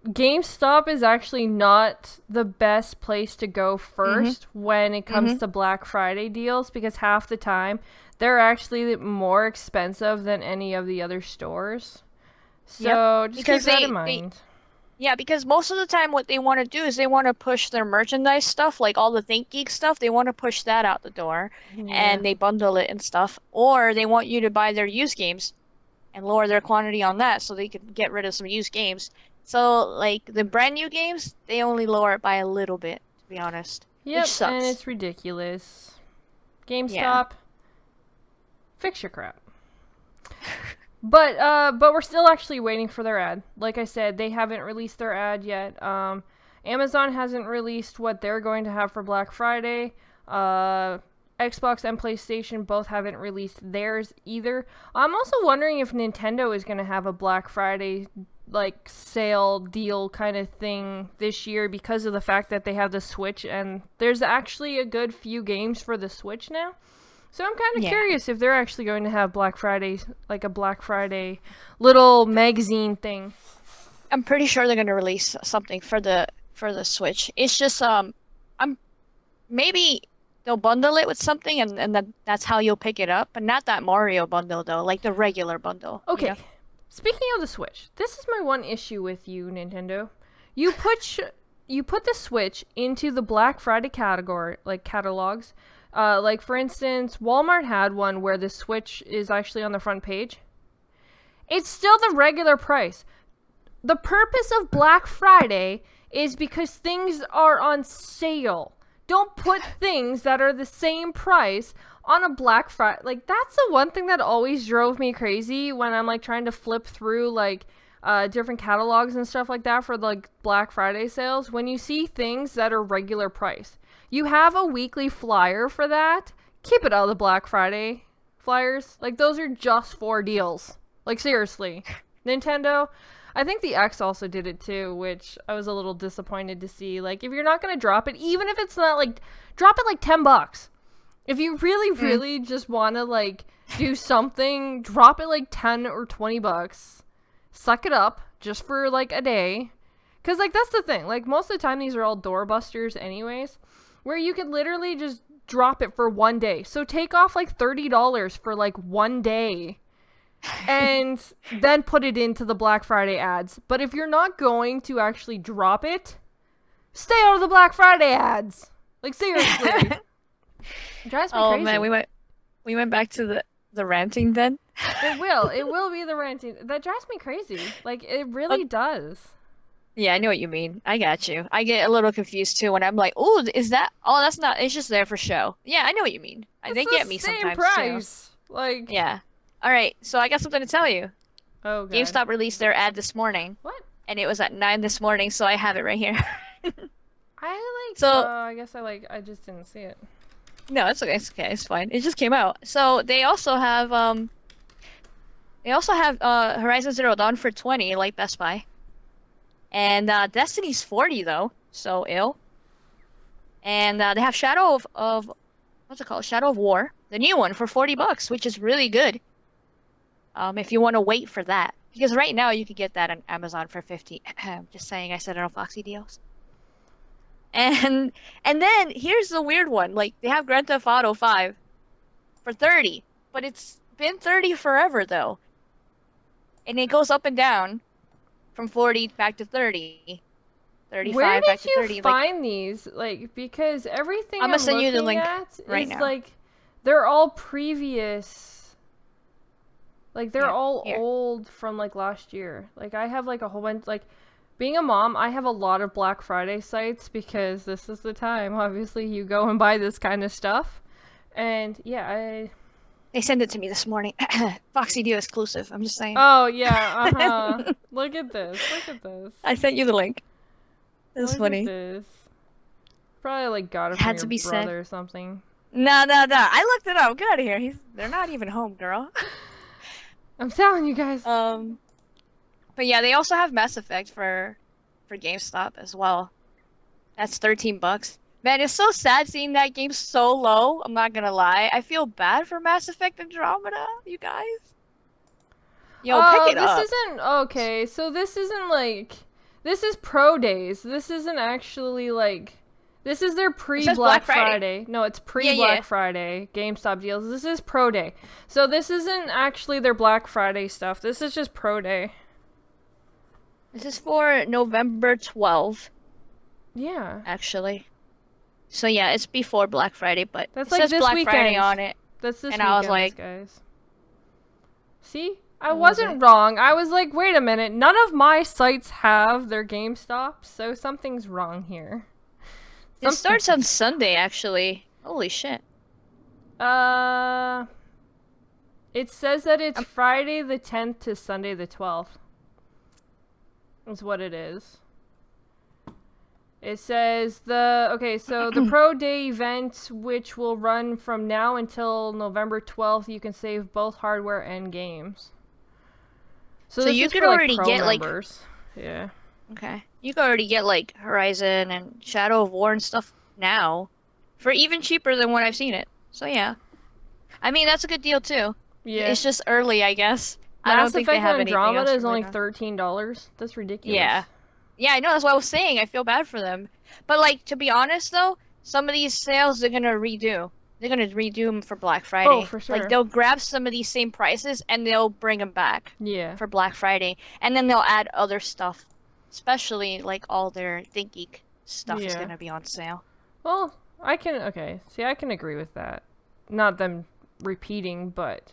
GameStop is actually not the best place to go Mm-hmm. first when it comes Mm-hmm. to Black Friday deals because half the time they're actually more expensive than any of the other stores. Yep. So just keep Because that in they mind. yeah, because most of the time what they want to do is they want to push their merchandise stuff, like all the Think Geek stuff, they want to push that out the door Yeah. and they bundle it and stuff. Or they want you to buy their used games and lower their quantity on that so they can get rid of some used games. So like the brand new games, they only lower it by a little bit, to be honest, which Yep, and sucks. it's ridiculous. Yeah. GameStop, fix your crap. But we're still actually waiting for their ad. Like I said, they haven't released their ad yet. Amazon hasn't released what they're going to have for Black Friday. Xbox and PlayStation both haven't released theirs either. I'm also wondering if Nintendo is going to have a Black Friday like sale deal kind of thing this year because of the fact that they have the Switch and there's actually a good few games for the Switch now. So I'm kind of Yeah. curious if they're actually going to have Black Friday, like a Black Friday little magazine thing. I'm pretty sure they're gonna release something for the Switch. It's just I'm maybe they'll bundle it with something and that's how you'll pick it up, but not that Mario bundle though, like the regular bundle. Okay, speaking of the Switch, this is my one issue with you, Nintendo. You put you put the Switch into the Black Friday category, like catalogs. Like for instance, Walmart had one where the Switch is actually on the front page. It's still the regular price. The purpose of Black Friday is because things are on sale. Don't put things that are the same price on a Black Friday. Like that's the one thing that always drove me crazy when I'm like trying to flip through like different catalogs and stuff like that for like Black Friday sales. When you see things that are regular price, you have a weekly flyer for that. Keep it out of the Black Friday flyers. Like those are just for deals. Like seriously, Nintendo. I think the X also did it too, which I was a little disappointed to see. Like, if you're not gonna drop it, even if it's not like, drop it like $10. If you really, Mm. really just wanna like do something, drop it like 10 or $20. Suck it up just for like a day, cause like that's the thing. Like most of the time, these are all doorbusters, anyways, where you could literally just drop it for one day. So take off like $30 for like one day and then put it into the Black Friday ads. But if you're not going to actually drop it, stay out of the Black Friday ads. Like seriously, it drives me Oh crazy. man, we went back to the ranting then. It will be the ranting. That drives me crazy. Like it Oh, really does. yeah, I know what you mean. I got you. I get a little confused too when I'm like, "Oh, is that? Oh, that's not. It's just there for show." Yeah, I know what you mean. It's They the get me same sometimes too. price. Like Yeah. All right, so I got something to tell you. oh god. GameStop released their ad this morning, What? and it was at 9 this morning, so I have it right here. I like. So I guess I like. I just didn't see it. no, it's okay. It's okay. It's fine. It just came out. So they also have Horizon Zero Dawn for 20, like Best Buy, and Destiny's 40 though, so ill. And they have Shadow of what's it called? Shadow of War, the new one for $40, which is really good. If you want to wait for that, because right now you could get that on Amazon for 50. Just saying, I said it on Foxy Deals. And then here's the weird one. Like they have Grand Theft Auto 5 for 30, but it's been 30 forever though. And it goes up and down from 40 back to 30, 35 Where back did to you 30. Like find these? Like because everything I'm I'm gonna send you the looking link at right is now. like they're all previous. Like they're Yeah, all here. old from like last year. Like I have like a whole bunch like being a mom, I have a lot of Black Friday sites because this is the time obviously you go and buy this kind of stuff. And yeah, They sent it to me this morning. Foxy Deal exclusive. I'm just saying. oh yeah, uh-huh. Look at this. Look at this. I sent you the link. That's Look funny. at this. Probably like got it It from had your to be said. brother or something. No, no, no. I looked it up. Get out of here. They're not even home, girl. I'm telling you guys. But yeah, they also have Mass Effect for GameStop as well. That's $13. Man, it's so sad seeing that game so low. I'm not gonna lie. I feel bad for Mass Effect Andromeda, you guys. Yo, pick Oh, it this up. isn't okay. So this isn't like this is Pro Days. This isn't actually like this is their says pre-Black Black Friday. Friday. No, it's pre-Black yeah. Friday GameStop deals. This is Pro Day. So this isn't actually their Black Friday stuff. This is just Pro Day. This is for November 12th, Yeah. actually. So yeah, it's before Black Friday, but That's it like says this Black weekend. Friday on it. That's this And I was weekend, like- guys. See? I What was wasn't it? wrong. I was like, wait a minute. None of my sites have their GameStop, so something's wrong here. It starts on Sunday, actually. Holy shit. It says that it's Friday the 10th to Sunday the 12th. Is what it is. It says so the Pro Day event, which will run from now until November 12th, you can save both hardware and games. So this you is could for, already Pro get, like- members. Yeah. Okay. You can already get like Horizon and Shadow of War and stuff now for even cheaper than what I've seen it. So yeah. I mean, that's a good deal too. Yeah. It's just early, I guess. I don't Mass think they Effect have anything Andromeda else is for only later on. $13. That's ridiculous. Yeah. Yeah, I know. That's what I was saying. I feel bad for them. But like, to be honest though, some of these sales they're gonna redo. They're gonna redo them for Black Friday. Oh, for sure. Like they'll grab some of these same prices and they'll bring them back Yeah. for Black Friday, and then they'll add other stuff, especially like all their ThinkGeek stuff is Yeah. gonna be on sale. Well, I can agree with that. Not them repeating, but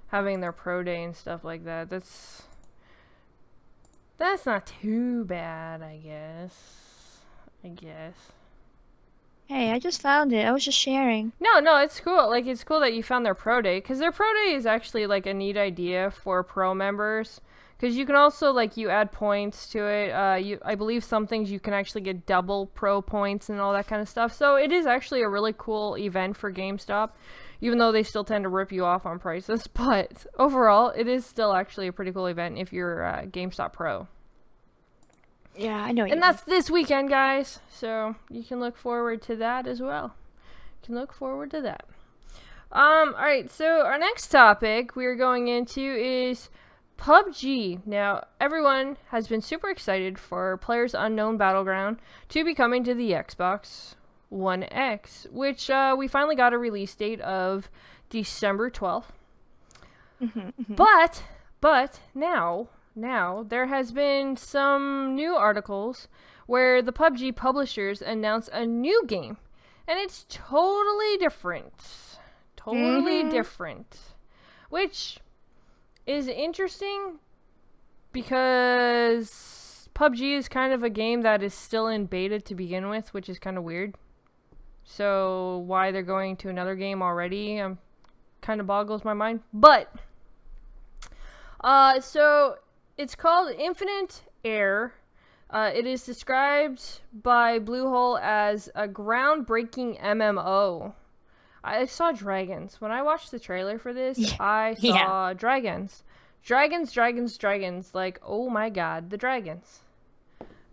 having their Pro Day and stuff like that. That's not too bad, I guess. Hey, I just found it. I was just sharing. No, it's cool. Like, it's cool that you found their Pro Day, because their Pro Day is actually, like, a neat idea for Pro members. Because you can also, like, you add points to it. I believe some things you can actually get double Pro points and all that kind of stuff. So it is actually a really cool event for GameStop, even though they still tend to rip you off on prices. But overall, it is still actually a pretty cool event if you're GameStop Pro. Yeah, I know. And that's this weekend, guys. So you can look forward to that as well. Alright, so our next topic we're going into is PubG. Now, everyone has been super excited for Players Unknown Battleground to be coming to the Xbox One X, which we finally got a release date of December 12th. But now there has been some new articles where the PUBG publishers announce a new game, and it's totally different. Totally different. Which is interesting because PubG is kind of a game that is still in beta to begin with, which is kind of weird. So why they're going to another game already kind of boggles my mind. But so it's called Infinite Air. It is described by Bluehole as a groundbreaking MMO. I saw dragons. When I watched the trailer for this, I saw dragons. Dragons. Like, oh my god, the dragons.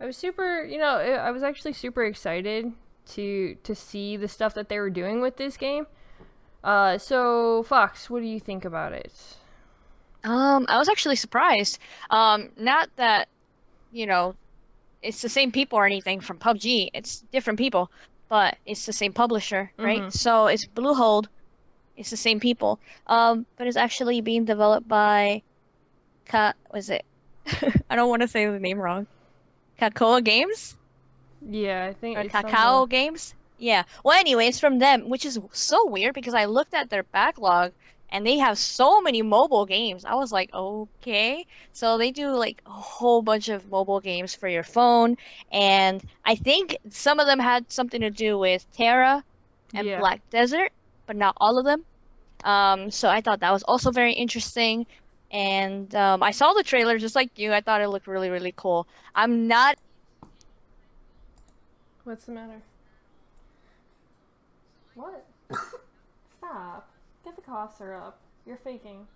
I was I was actually super excited to see the stuff that they were doing with this game. So, Fox, what do you think about it? I was actually surprised. Not that, it's the same people or anything from PUBG. It's different people, but it's the same publisher, right? So it's Bluehold. It's the same people. But it's actually being developed by was it? I don't want to say the name wrong. Kakao Games? Yeah, I think Or it's Kakao Games? Yeah. Well, anyway, it's from them, which is so weird because I looked at their backlog and they have so many mobile games. I was like, okay. So they do like a whole bunch of mobile games for your phone. And I think some of them had something to do with Terra and Black Desert, but not all of them. So I thought that was also very interesting. And I saw the trailer just like you. I thought it looked really, really cool. I'm not. What's the matter? What? Stop. Get the cough syrup. You're faking.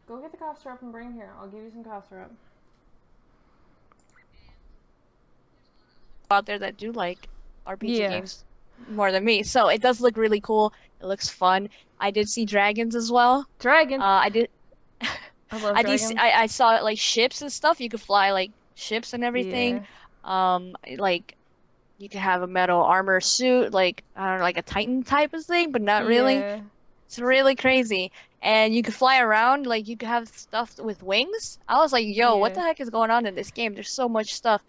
Go get the cough syrup and bring here. I'll give you some cough syrup. Out there that do like RPG games more than me. So it does look really cool. It looks fun. I did see dragons as well. Dragon. I did. I love dragons. I saw like ships and stuff. You could fly like ships and everything. Like you could have a metal armor suit, like I don't know, like a Titan type of thing, but not really. It's really crazy. And you could fly around, like you could have stuff with wings. I was like, yo, what the heck is going on in this game? There's so much stuff.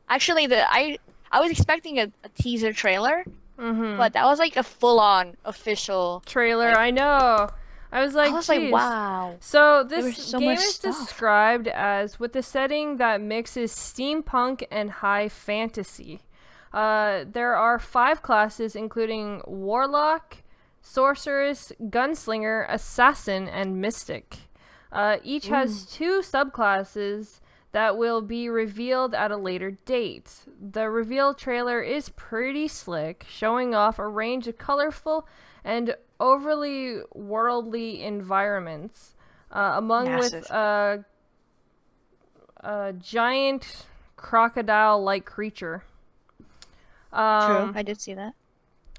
Actually, I was expecting a teaser trailer, but that was like a full-on official trailer. I know. I was like, wow. So this game is described as with a setting that mixes steampunk and high fantasy. There are 5 classes, including Warlock, Sorceress, Gunslinger, Assassin, and Mystic. Each has 2 subclasses that will be revealed at a later date. The reveal trailer is pretty slick, showing off a range of colorful and overly worldly environments, among with a giant crocodile-like creature. True, I did see that.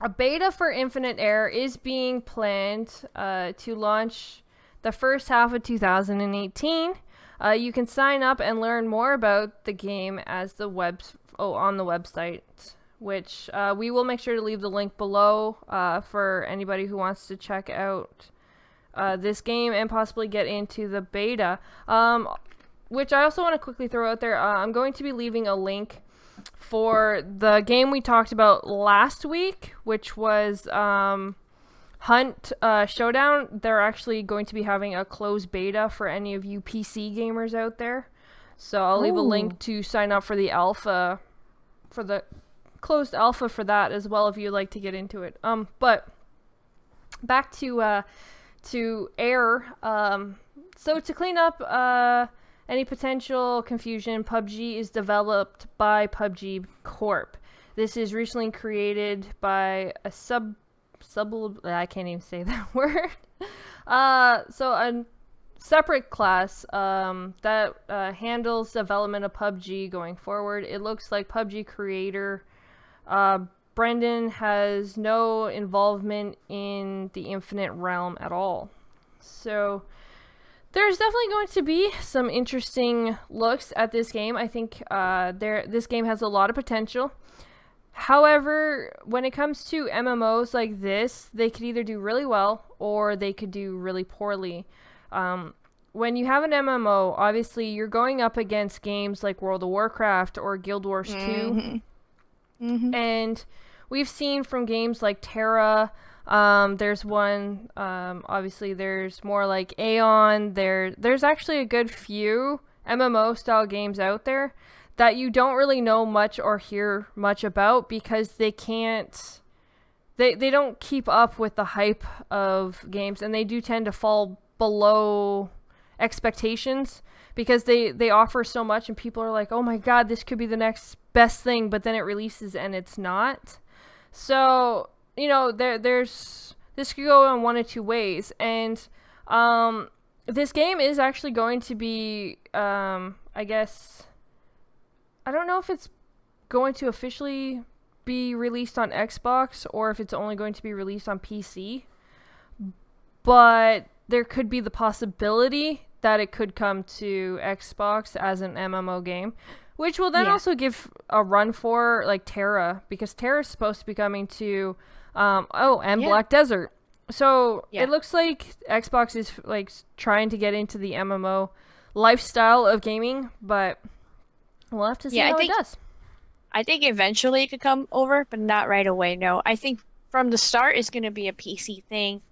A beta for Infinite Air is being planned to launch the first half of 2018. You can sign up and learn more about the game as on the website, which we will make sure to leave the link below for anybody who wants to check out this game and possibly get into the beta. Which I also want to quickly throw out there. I'm going to be leaving a link for the game we talked about last week, which was Hunt Showdown. They're actually going to be having a closed beta for any of you PC gamers out there. So I'll leave a link to sign up for the alpha, for the closed alpha for that as well if you'd like to get into it. But back to Air. So to clean up any potential confusion, PUBG is developed by PUBG Corp. This is recently created by a I can't even say that word. So a separate class that handles development of PUBG going forward. It looks like PUBG creator Brendan has no involvement in the Infinite realm at all. So there's definitely going to be some interesting looks at this game. I think this game has a lot of potential. However, when it comes to MMOs like this, they could either do really well or they could do really poorly. When you have an MMO, obviously you're going up against games like World of Warcraft or Guild Wars 2. And we've seen from games like Terra. There's one, obviously there's more like Aeon. There's actually a good few MMO style games out there that you don't really know much or hear much about because they don't keep up with the hype of games, and they do tend to fall below expectations because they offer so much and people are like, oh my god, this could be the next best thing, but then it releases and it's not. So, you know, this could go in one of two ways. And this game is actually going to be, I guess, I don't know if it's going to officially be released on Xbox or if it's only going to be released on PC. But there could be the possibility that it could come to Xbox as an MMO game, which will then also give a run for like Terra, because Terra is supposed to be coming to Black Desert. So it looks like Xbox is like trying to get into the MMO lifestyle of gaming, but we'll have to see how it does. I think eventually it could come over, but not right away. No, I think from the start it's going to be a PC thing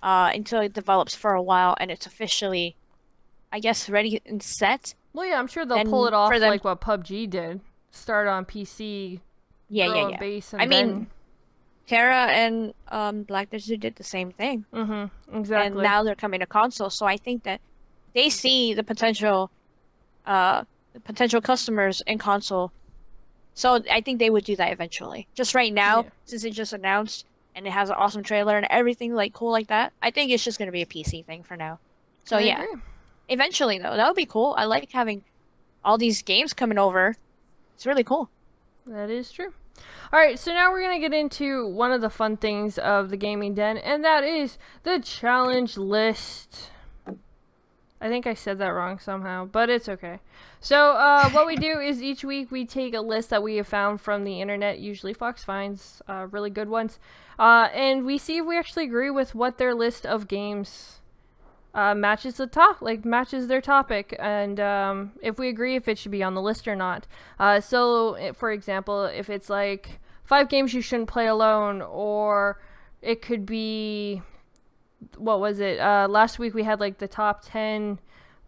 until it develops for a while and it's officially, I guess, ready and set. Well, yeah, I'm sure they'll pull it off like what PubG did. Start on PC, grow a base, and then... Terra and Black Desert did the same thing. Mm-hmm, exactly. And now they're coming to console, so I think that they see the potential customers in console. So I think they would do that eventually. Just right now, since it just announced and it has an awesome trailer and everything like cool like that, I think it's just going to be a PC thing for now. So I agree. Eventually though, that would be cool. I like having all these games coming over. It's really cool. That is true. All right, so now we're going to get into one of the fun things of the Gaming Den, and that is the challenge list. I think I said that wrong somehow, but it's okay. So what we do is each week we take a list that we have found from the internet. Usually Fox finds really good ones. And we see if we actually agree with what their list of games matches their topic. And if we agree if it should be on the list or not. For example, if it's like 5 games you shouldn't play alone, or it could be... What was it? Last week we had like the top 10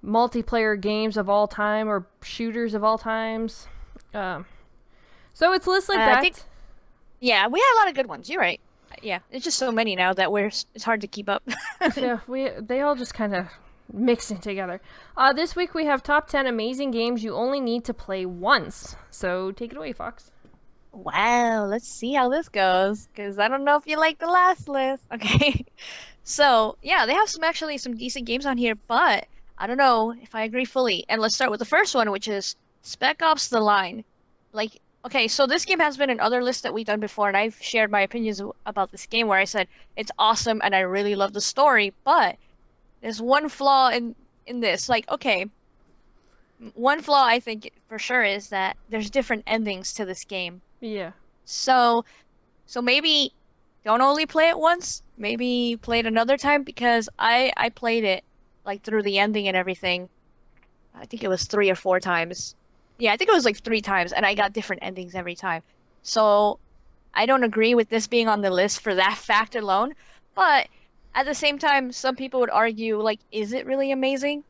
multiplayer games of all time or shooters of all times. So it's lists like that. We had a lot of good ones. You're right. Yeah, it's just so many now that it's hard to keep up. Yeah, they all just kind of mixing together. This week we have top 10 amazing games you only need to play once. So take it away, Fox. Wow, let's see how this goes, because I don't know if you like the last list. Okay. So, yeah, they have some decent games on here, but I don't know if I agree fully. And let's start with the first one, which is Spec Ops: The Line. Like, okay, so this game has been in other lists that we've done before, and I've shared my opinions about this game where I said it's awesome and I really love the story, but there's one flaw in this. Like, okay, one flaw I think for sure is that there's different endings to this game. Yeah. So maybe don't only play it once, maybe play it another time, because I played it like through the ending and everything. I think it was 3 or 4 times. Yeah, I think it was like 3 times, and I got different endings every time. So I don't agree with this being on the list for that fact alone. But at the same time, some people would argue, like, is it really amazing?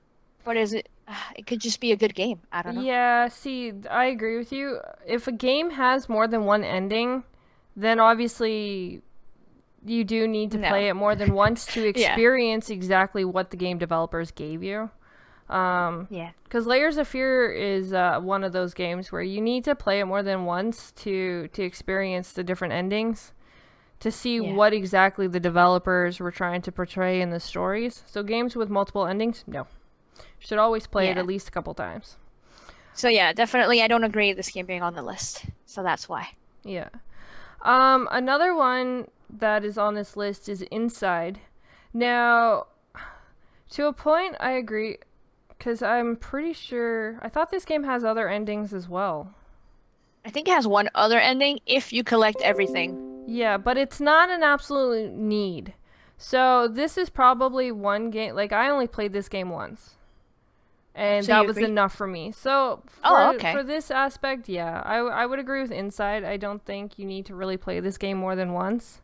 But is it? It could just be a good game. I don't know. Yeah, see, I agree with you. If a game has more than one ending, then obviously you do need to play it more than once to experience exactly what the game developers gave you. Because Layers of Fear is one of those games where you need to play it more than once to experience the different endings, to see what exactly the developers were trying to portray in the stories. So games with multiple endings, no. Should always play it at least a couple times. So yeah, definitely I don't agree with this game being on the list. So that's why. Yeah. Another one that is on this list is Inside. Now, to a point, I agree, because I'm pretty sure... I thought this game has other endings as well. I think it has one other ending if you collect everything. Yeah, but it's not an absolute need. So this is probably one game... Like, I only played this game once. and So that you was agree? enough for me. So Oh, okay. for this aspect, yeah, I would agree with Inside. I don't think you need to really play this game more than once.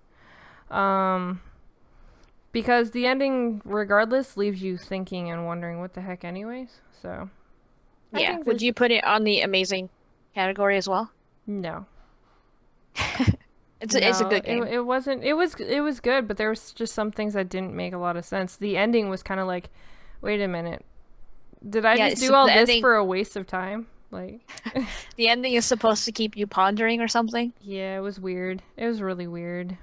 Because the ending, regardless, leaves you thinking and wondering what the heck anyways. So, I Yeah. think Would this... you put it on the amazing category as well? No. It's a No, good game. it wasn't... It was good, but there was just some things that didn't make a lot of sense. The ending was kind of like, wait a minute. Did I Yeah, just it's do all the this ending. for a waste of time? Like, The ending is supposed to keep you pondering or something. yeah, it was weird. It was really weird.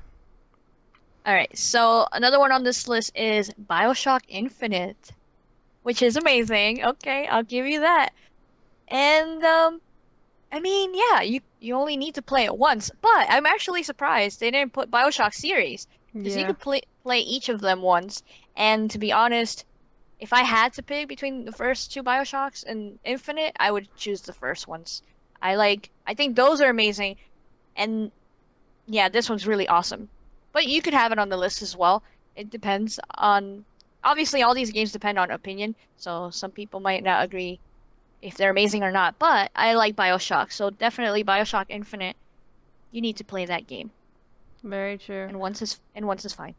All right. So another one on this list is BioShock Infinite, which is amazing. Okay, I'll give you that. And I mean, yeah, you only need to play it once, but I'm actually surprised they didn't put BioShock series because you Yeah. could play each of them once. And to be honest, if I had to pick between the first two BioShocks and Infinite, I would choose the first ones. I think those are amazing. And yeah, this one's really awesome. But you could have it on the list as well. It depends on, obviously all these games depend on opinion, so some people might not agree if they're amazing or not, but I like BioShock, so definitely BioShock Infinite. You need to play that game. Very true. And once is fine.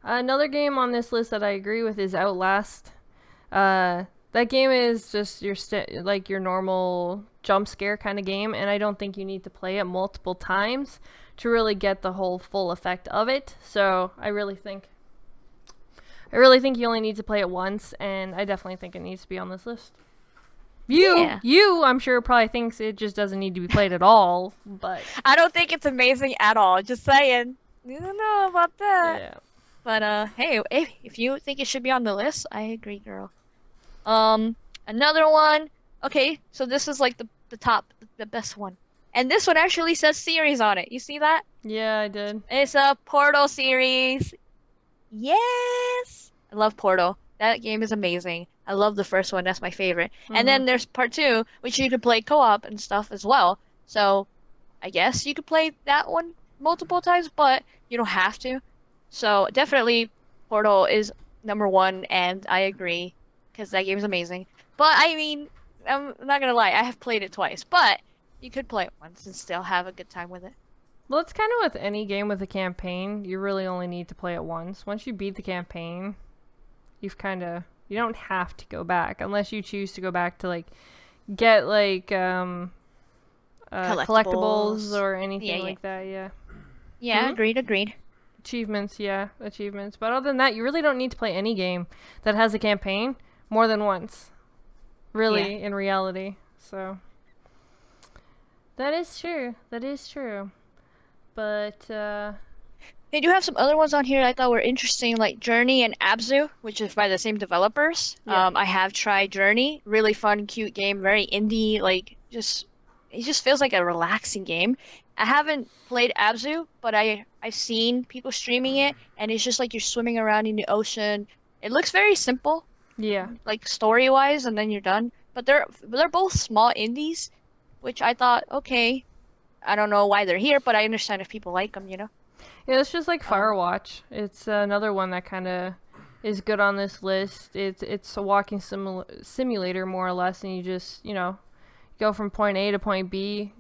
Another game on this list that I agree with is Outlast. That game is just like your normal jump scare kind of game, and I don't think you need to play it multiple times to really get the whole full effect of it. So I really think you only need to play it once, and I definitely think it needs to be on this list. Yeah. I'm sure probably thinks it just doesn't need to be played at all, but I don't think it's amazing at all, just saying. I don't know about that. yeah. But hey, if you think it should be on the list, I agree, girl. Um, Another one. Okay, so this is like the top, the best one. And this one actually says series on it. You see that? Yeah, I did. It's a Portal series. Yes! I love Portal. That game is amazing. I love the first one. That's my favorite. And Mhm. then there's part two, which you could play co-op and stuff as well. So I guess you could play that one multiple times, but you don't have to. So definitely Portal is number one, and I agree because that game is amazing. But I mean, I'm not gonna lie, I have played it twice, but you could play it once and still have a good time with it. Well, it's kind of with any game with a campaign. You really only need to play it once. Once you beat the campaign, you don't have to go back unless you choose to go back to like get like collectibles Collectibles. or Yeah, anything yeah. like that. Yeah. Yeah, Hmm? agreed. Achievements, yeah, achievements. But other than that, you really don't need to play any game that has a campaign more than once. Yeah. Really, in reality. So that is true. That is true. But They do have some other ones on here I thought were interesting, like Journey and Abzu, which is by the same developers. yeah. I have tried Journey, really fun, cute game, very indie, like just it just feels like a relaxing game. I haven't played Abzu, but I've seen people streaming it, and it's just like you're swimming around in the ocean. It looks very simple, Yeah. like story-wise, and then you're done. But they're both small indies, which I thought, okay, I don't know why they're here, but I understand if people like them, you know. Yeah, it's just like Um, Firewatch. It's another one that kind of is good on this list. It's a walking simulator more or less, and you just go from point A to point B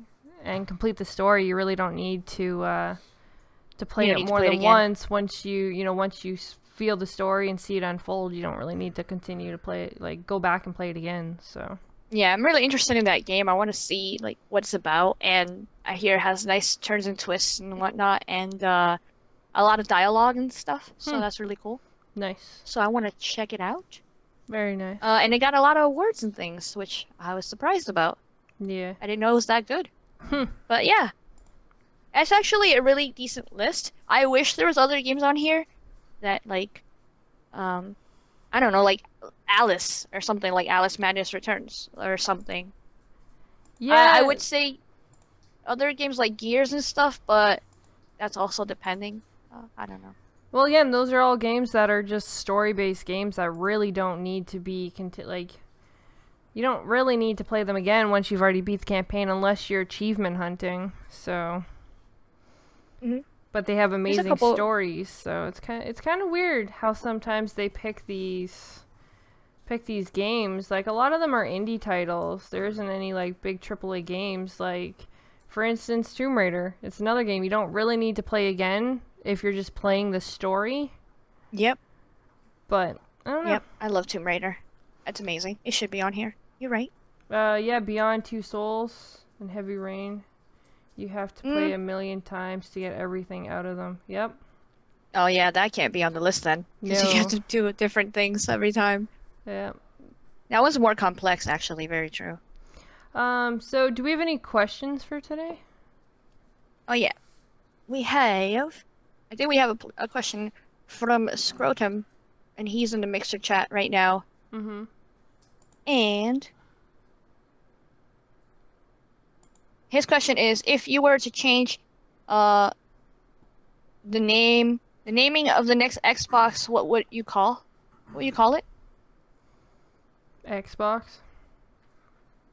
and complete the story. You really don't need to you play don't it need to more play it than again. once. Once you feel the story and see it unfold, you don't really need to continue to play it. Like go back and play it again. So Yeah, I'm really interested in that game. I want to see like what it's about, and I hear it has nice turns and twists and whatnot, and a lot of dialogue and stuff. So hmm, that's really cool. nice, So I want to check it out. very nice. And it got a lot of awards and things, which I was surprised about. Yeah. I didn't know it was that good. Hmm. But yeah, it's actually a really decent list. I wish there was other games on here that like, um, I don't know, like Alice or something like Alice Madness Returns or something. I Yeah. would say other games like Gears and stuff, but that's also depending. I don't know. Well, again, those are all games that are just story-based games that really don't need to be you don't really need to play them again once you've already beat the campaign unless you're achievement hunting. So, Mhm. but they have There's a amazing couple. stories, so it's kind of weird how sometimes they pick these games, like a lot of them are indie titles. There isn't any like big AAA games. Like, for instance, Tomb Raider. It's another game you don't really need to play again if you're just playing the story. Yep. But I don't know. Yep. I love Tomb Raider. That's amazing. It should be on here. You're right. Yeah, Beyond Two Souls and Heavy Rain. You have to play a million times to get everything out of them. Yep. Oh yeah, that can't be on the list then. Because you have No. to do different things every time. Yeah. That one's more complex, actually. Very true. So do we have any questions for today? Oh yeah. We have... I think we have a question from Scrotum. And he's in the Mixer chat right now. Mm-hmm. And... his question is, if you were to change the naming of the next Xbox, what would you call it? Xbox?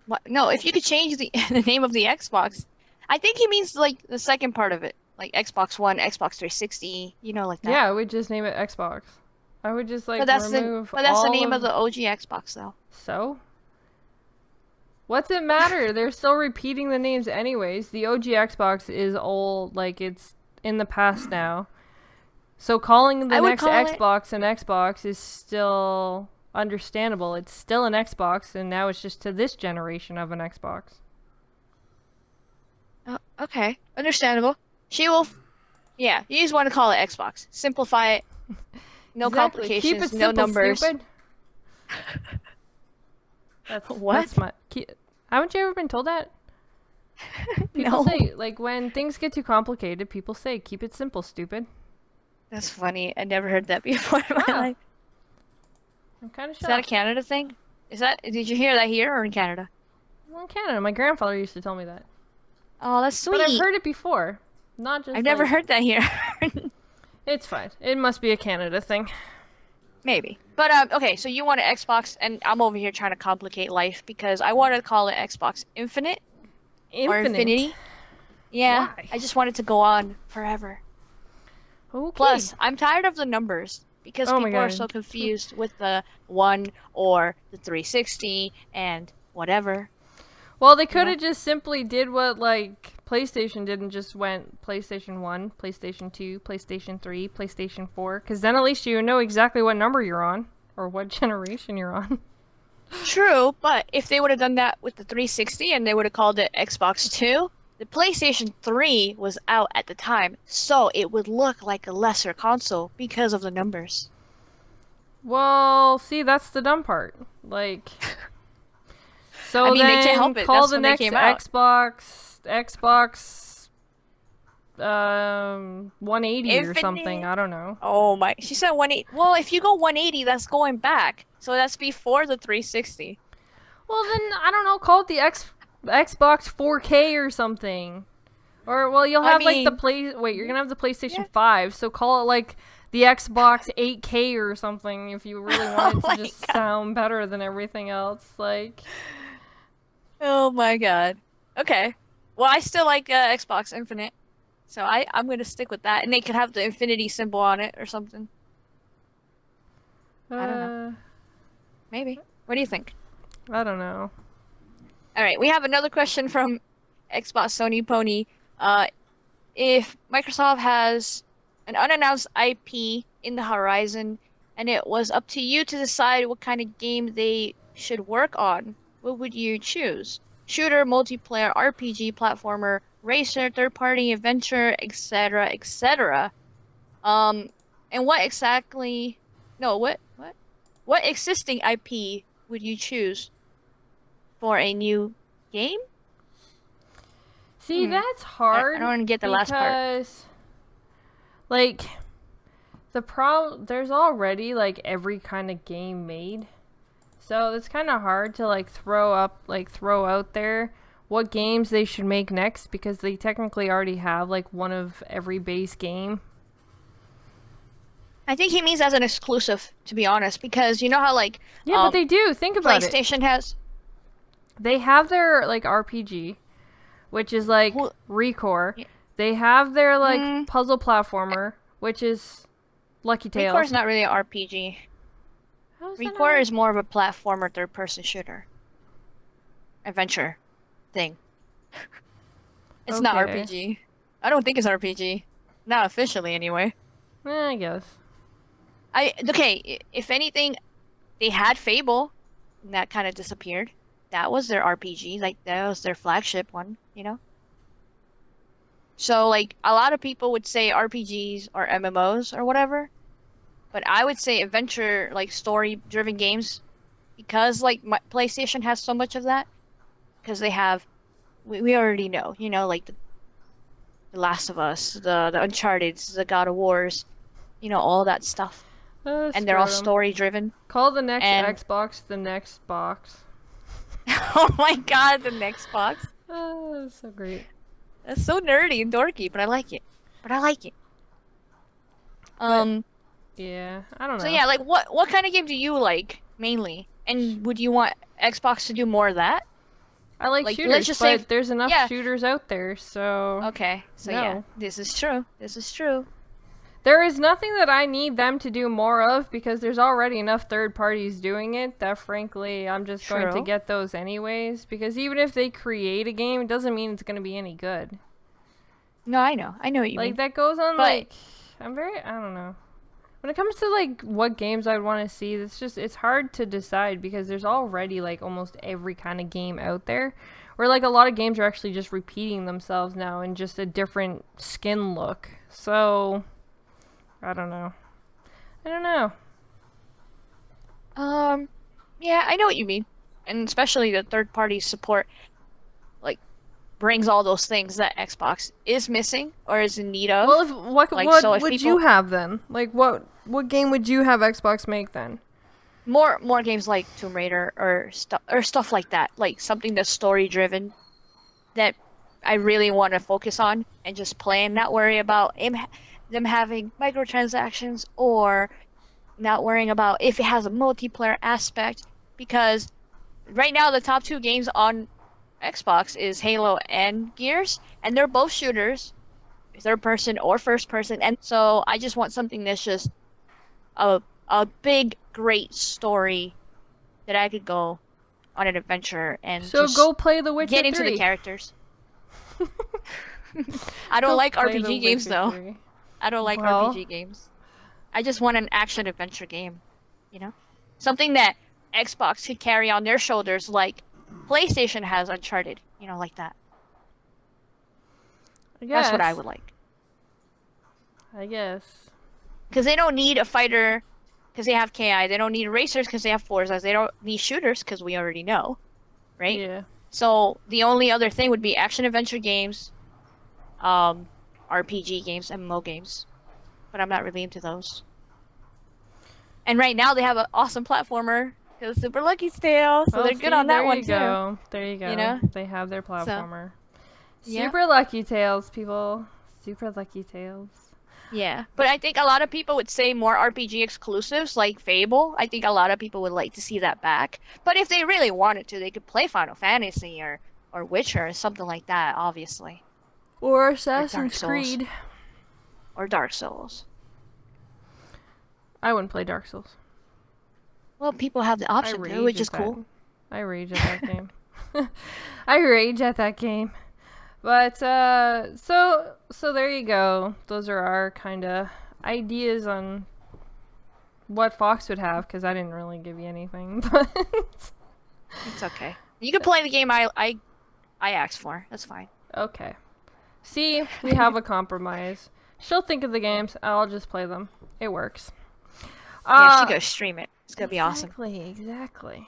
What? No, if you could change the the name of the Xbox. I think he means like the second part of it, like Xbox One, Xbox 360, like that. Yeah, I would just name it Xbox. I would just like But that's remove the all name of the OG Xbox though. So? What's it matter? They're still repeating the names anyways. The OG Xbox is old, like it's in the past now. So calling the next Xbox an Xbox is still understandable. It's still an Xbox, and now it's just to this generation of an Xbox. Oh, okay, understandable. SheWulf, yeah, you just want to call it Xbox. Simplify it. No Exactly. Keep complications, it no simple, numbers. Stupid. That's, What? Haven't you ever been told that? No. People say, like, when things get too complicated, people say, keep it simple, stupid. That's funny. I never heard that before in my Wow. life. I'm kind of Is that a shocked. Canada thing? Did you hear that here or in Canada? Well, in Canada, my grandfather used to tell me that. Oh, that's sweet. But I've heard it before. Not just I've never like- heard that here. It's fine. It must be a Canada thing. Maybe. But okay, so you want an Xbox, and I'm over here trying to complicate life because I want to call it Xbox Infinite or Infinity. Yeah, Why? I just want it to go on forever. Okay. Plus, I'm tired of the numbers because Oh my people are God. so confused with the 1 or the 360 and whatever. Well, they could have just simply did what, like, PlayStation did and just went PlayStation 1, PlayStation 2, PlayStation 3, PlayStation 4, because then at least you know exactly what number you're on, or what generation you're on. True, but if they would have done that with the 360 and they would have called it Xbox 2, the PlayStation 3 was out at the time, so it would look like a lesser console because of the numbers. Well, see, that's the dumb part. Like, so I mean, then they can't help it. call That's the when they next came out. Xbox 180 or Infinite? something. I don't know. Oh my, she said 180. Well, if you go 180, that's going back. So that's before the 360. Well, then, I don't know, call it the Xbox 4K or something. Or, well, you'll have, like, you're gonna have the PlayStation 5, so call it, like, the Xbox 8K or something if you really want it Oh my to just God. sound better than everything else. Like, Oh my God. Okay. Well, I still like Xbox Infinite. So I'm going to stick with that. And they could have the infinity symbol on it or something. I don't know. Maybe. What do you think? I don't know. All right. We have another question from Xbox Sony Pony. If Microsoft has an unannounced IP in the horizon and it was up to you to decide what kind of game they should work on, what would you choose? Shooter, multiplayer, RPG, platformer, racer, third-party adventure, etc., etc. And what exactly? No, what existing IP would you choose for a new game? See, that's hard. I don't get the last part. Because, like, there's already, like, every kind of game made. So it's kind of hard to, like, throw out there what games they should make next because they technically already have, like, one of every base game. I think he means as an exclusive, to be honest, because you know how, like, Yeah, but they do. Think about it. PlayStation has. They have their, like, RPG, which is, like, Well, Recore. yeah. They have their, like, puzzle platformer, which is Lucky Tales. Recore is not really an RPG. How is that ReCore not? is more of a platformer third-person shooter. Adventure thing. It's not Okay. RPG. I don't think it's RPG. Not officially, anyway. I guess. Okay, if anything, they had Fable, and that kind of disappeared. That was their RPG, like that was their flagship one, you know? So like a lot of people would say RPGs or MMOs or whatever, but I would say adventure like story-driven games because like PlayStation has so much of that because they have we already know, you know, like the Last of Us, the Uncharted, the God of Wars, you know, all that stuff. And they're all Scrotum. story-driven. Call the next And Xbox the next box. oh my God, the next box. That's so great. That's so nerdy and dorky, but I like it. But I like it. But Um, yeah, I don't so know. yeah, like what kind of game do you like mainly? And would you want Xbox to do more of that? I like Like let's shooters, just say but there's enough yeah. shooters out there, so Okay. So yeah, no. this is true. This is true. There is nothing that I need them to do more of because there's already enough third parties doing it that frankly I'm just going to True. get those anyways because even if they create a game, it doesn't mean it's going to be any good. No, I know. I know what you Like mean. that goes on But like I don't know. When it comes to like what games I'd want to see, it's hard to decide because there's already like almost every kind of game out there. Where like a lot of games are actually just repeating themselves now in just a different skin look. So I don't know. I don't know. yeah, I know what you mean. And especially the third party support like brings all those things that Xbox is missing or is in need of. Well, if Like what so if would you people have then? Like what game would you have Xbox make then? more games like Tomb Raider or stuff like that, like something that's story driven that I really want to focus on and just play and not worry about them having microtransactions or not worrying about if it has a multiplayer aspect because right now the top two games on Xbox is Halo and Gears and they're both shooters, third person or first person, and so I just want something that's just a big great story that I could go on an adventure and So just go play The Witcher get into the 3. characters. I don't Go like play The RPG games Witcher though. 3. I don't like Well, RPG games. I just want an action adventure game, you know? Something that Xbox could carry on their shoulders like PlayStation has Uncharted, you know, like that. I That's what I guess. would like. I guess. Because they don't need a fighter because they have KI. They don't need racers because they have Forzas. They don't need shooters because we already know, right? Yeah. So the only other thing would be action adventure games, RPG games, MMO games. But I'm not really into those. And right now they have an awesome platformer, because Super Lucky's Tale, so Well, they're good see, on that there one you too. go. There you go. You know? They have their So, platformer. yeah. Super Lucky Tales, people. Super Lucky Tales. Yeah. But I think a lot of people would say more RPG exclusives like Fable. I think a lot of people would like to see that back. But if they really wanted to, they could play Final Fantasy or Witcher or something like that, obviously. Or Or Dark Assassin's Souls. Creed. Or Dark Souls. I wouldn't play Dark Souls. Well, people have the I option rage to, which at is cool. that. I rage at that game. I rage at that game. But so there you go. Those are our kind of ideas on what Fox would have because I didn't really give you anything. But It's okay. You can play the game I asked for. That's fine. okay. See, we have a compromise. She'll think of the games. I'll just play them. It works. Yeah, she goes stream it. It's gonna be awesome. Exactly.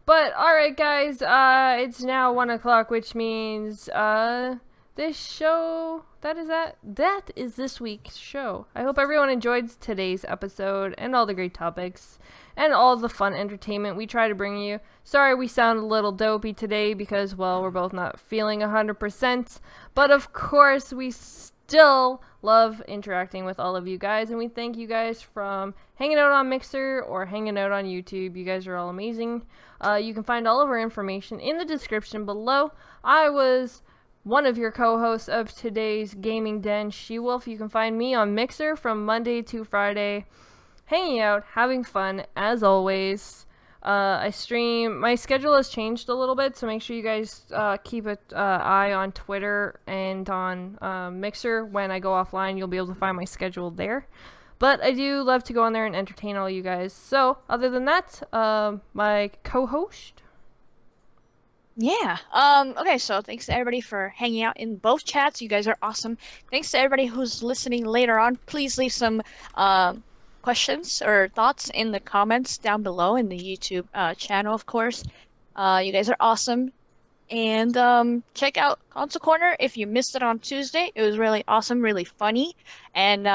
But alright guys, it's now 1 o'clock, which means this show that is this week's show. I hope everyone enjoyed today's episode and all the great topics and all the fun entertainment we try to bring you. Sorry we sound a little dopey today because, well, we're both not feeling 100%, but of course we still love interacting with all of you guys, and we thank you guys from hanging out on Mixer or hanging out on YouTube. You guys are all amazing. You can find all of our information in the description below. I was one of your co-hosts of today's Gaming Den, SheWulf. You can find me on Mixer from Monday to Friday, hanging out, having fun as always. I stream. My schedule has changed a little bit, so make sure you guys keep an eye on Twitter and on Mixer. When I go offline, you'll be able to find my schedule there. But I do love to go on there and entertain all you guys. So, other than that, my co-host. Yeah. Okay, so thanks to everybody for hanging out in both chats. You guys are awesome. Thanks to everybody who's listening later on. Please leave some questions or thoughts in the comments down below in the YouTube channel, of course. You guys are awesome. And check out Console Corner if you missed it on Tuesday. It was really awesome, really funny. And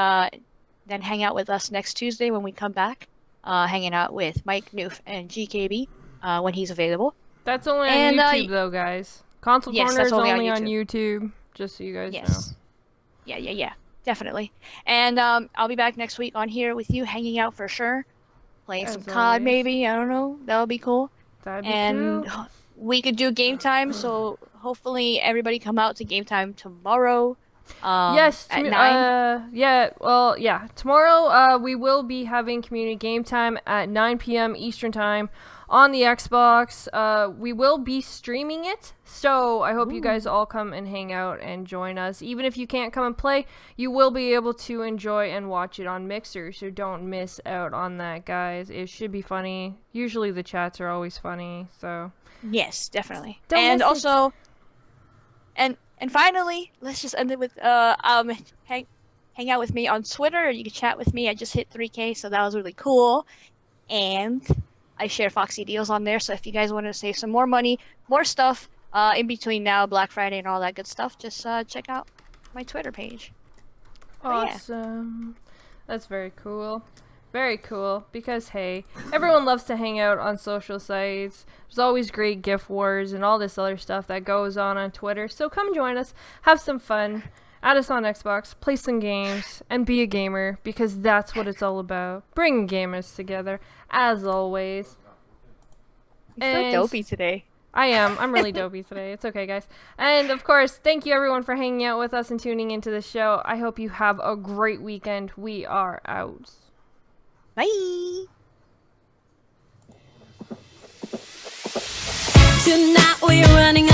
then hang out with us next Tuesday when we come back. Hanging out with Mike, Newf, and GKB when he's available. That's only on YouTube, though, guys. Console Yes, Corner that's is only only on on YouTube, just so you guys know. Yes. Yeah. Definitely. And I'll be back next week on here with you, hanging out for sure. Playing As some COD, always. maybe. I don't know. That would be cool. That'd be And cool. we could do game time, so hopefully everybody come out to game time tomorrow. Yes, At 9. yeah. Tomorrow, we will be having community game time at 9 p.m. Eastern time on the Xbox. We will be streaming it, so I hope you guys all come and hang out and join us. Even if you can't come and play, you will be able to enjoy and watch it on Mixer, so don't miss out on that, guys. It should be funny. Usually the chats are always funny, so Yes, definitely. Don't And miss it. also, and finally, let's just end it with hang out with me on Twitter. You can chat with me. I just hit 3K, so that was really cool. And I share Foxy deals on there, so if you guys want to save some more money, more stuff in between now, Black Friday and all that good stuff, just check out my Twitter page. But yeah. awesome. That's very cool. Very cool, because hey, everyone loves to hang out on social sites. There's always great gift wars and all this other stuff that goes on Twitter. So come join us, have some fun, add us on Xbox, play some games, and be a gamer, because that's what it's all about. Bringing gamers together, as always. You're so dopey today. I am. I'm really dopey today. It's okay, guys. And of course, thank you everyone for hanging out with us and tuning into the show. I hope you have a great weekend. We are out. Bye! Tonight we're running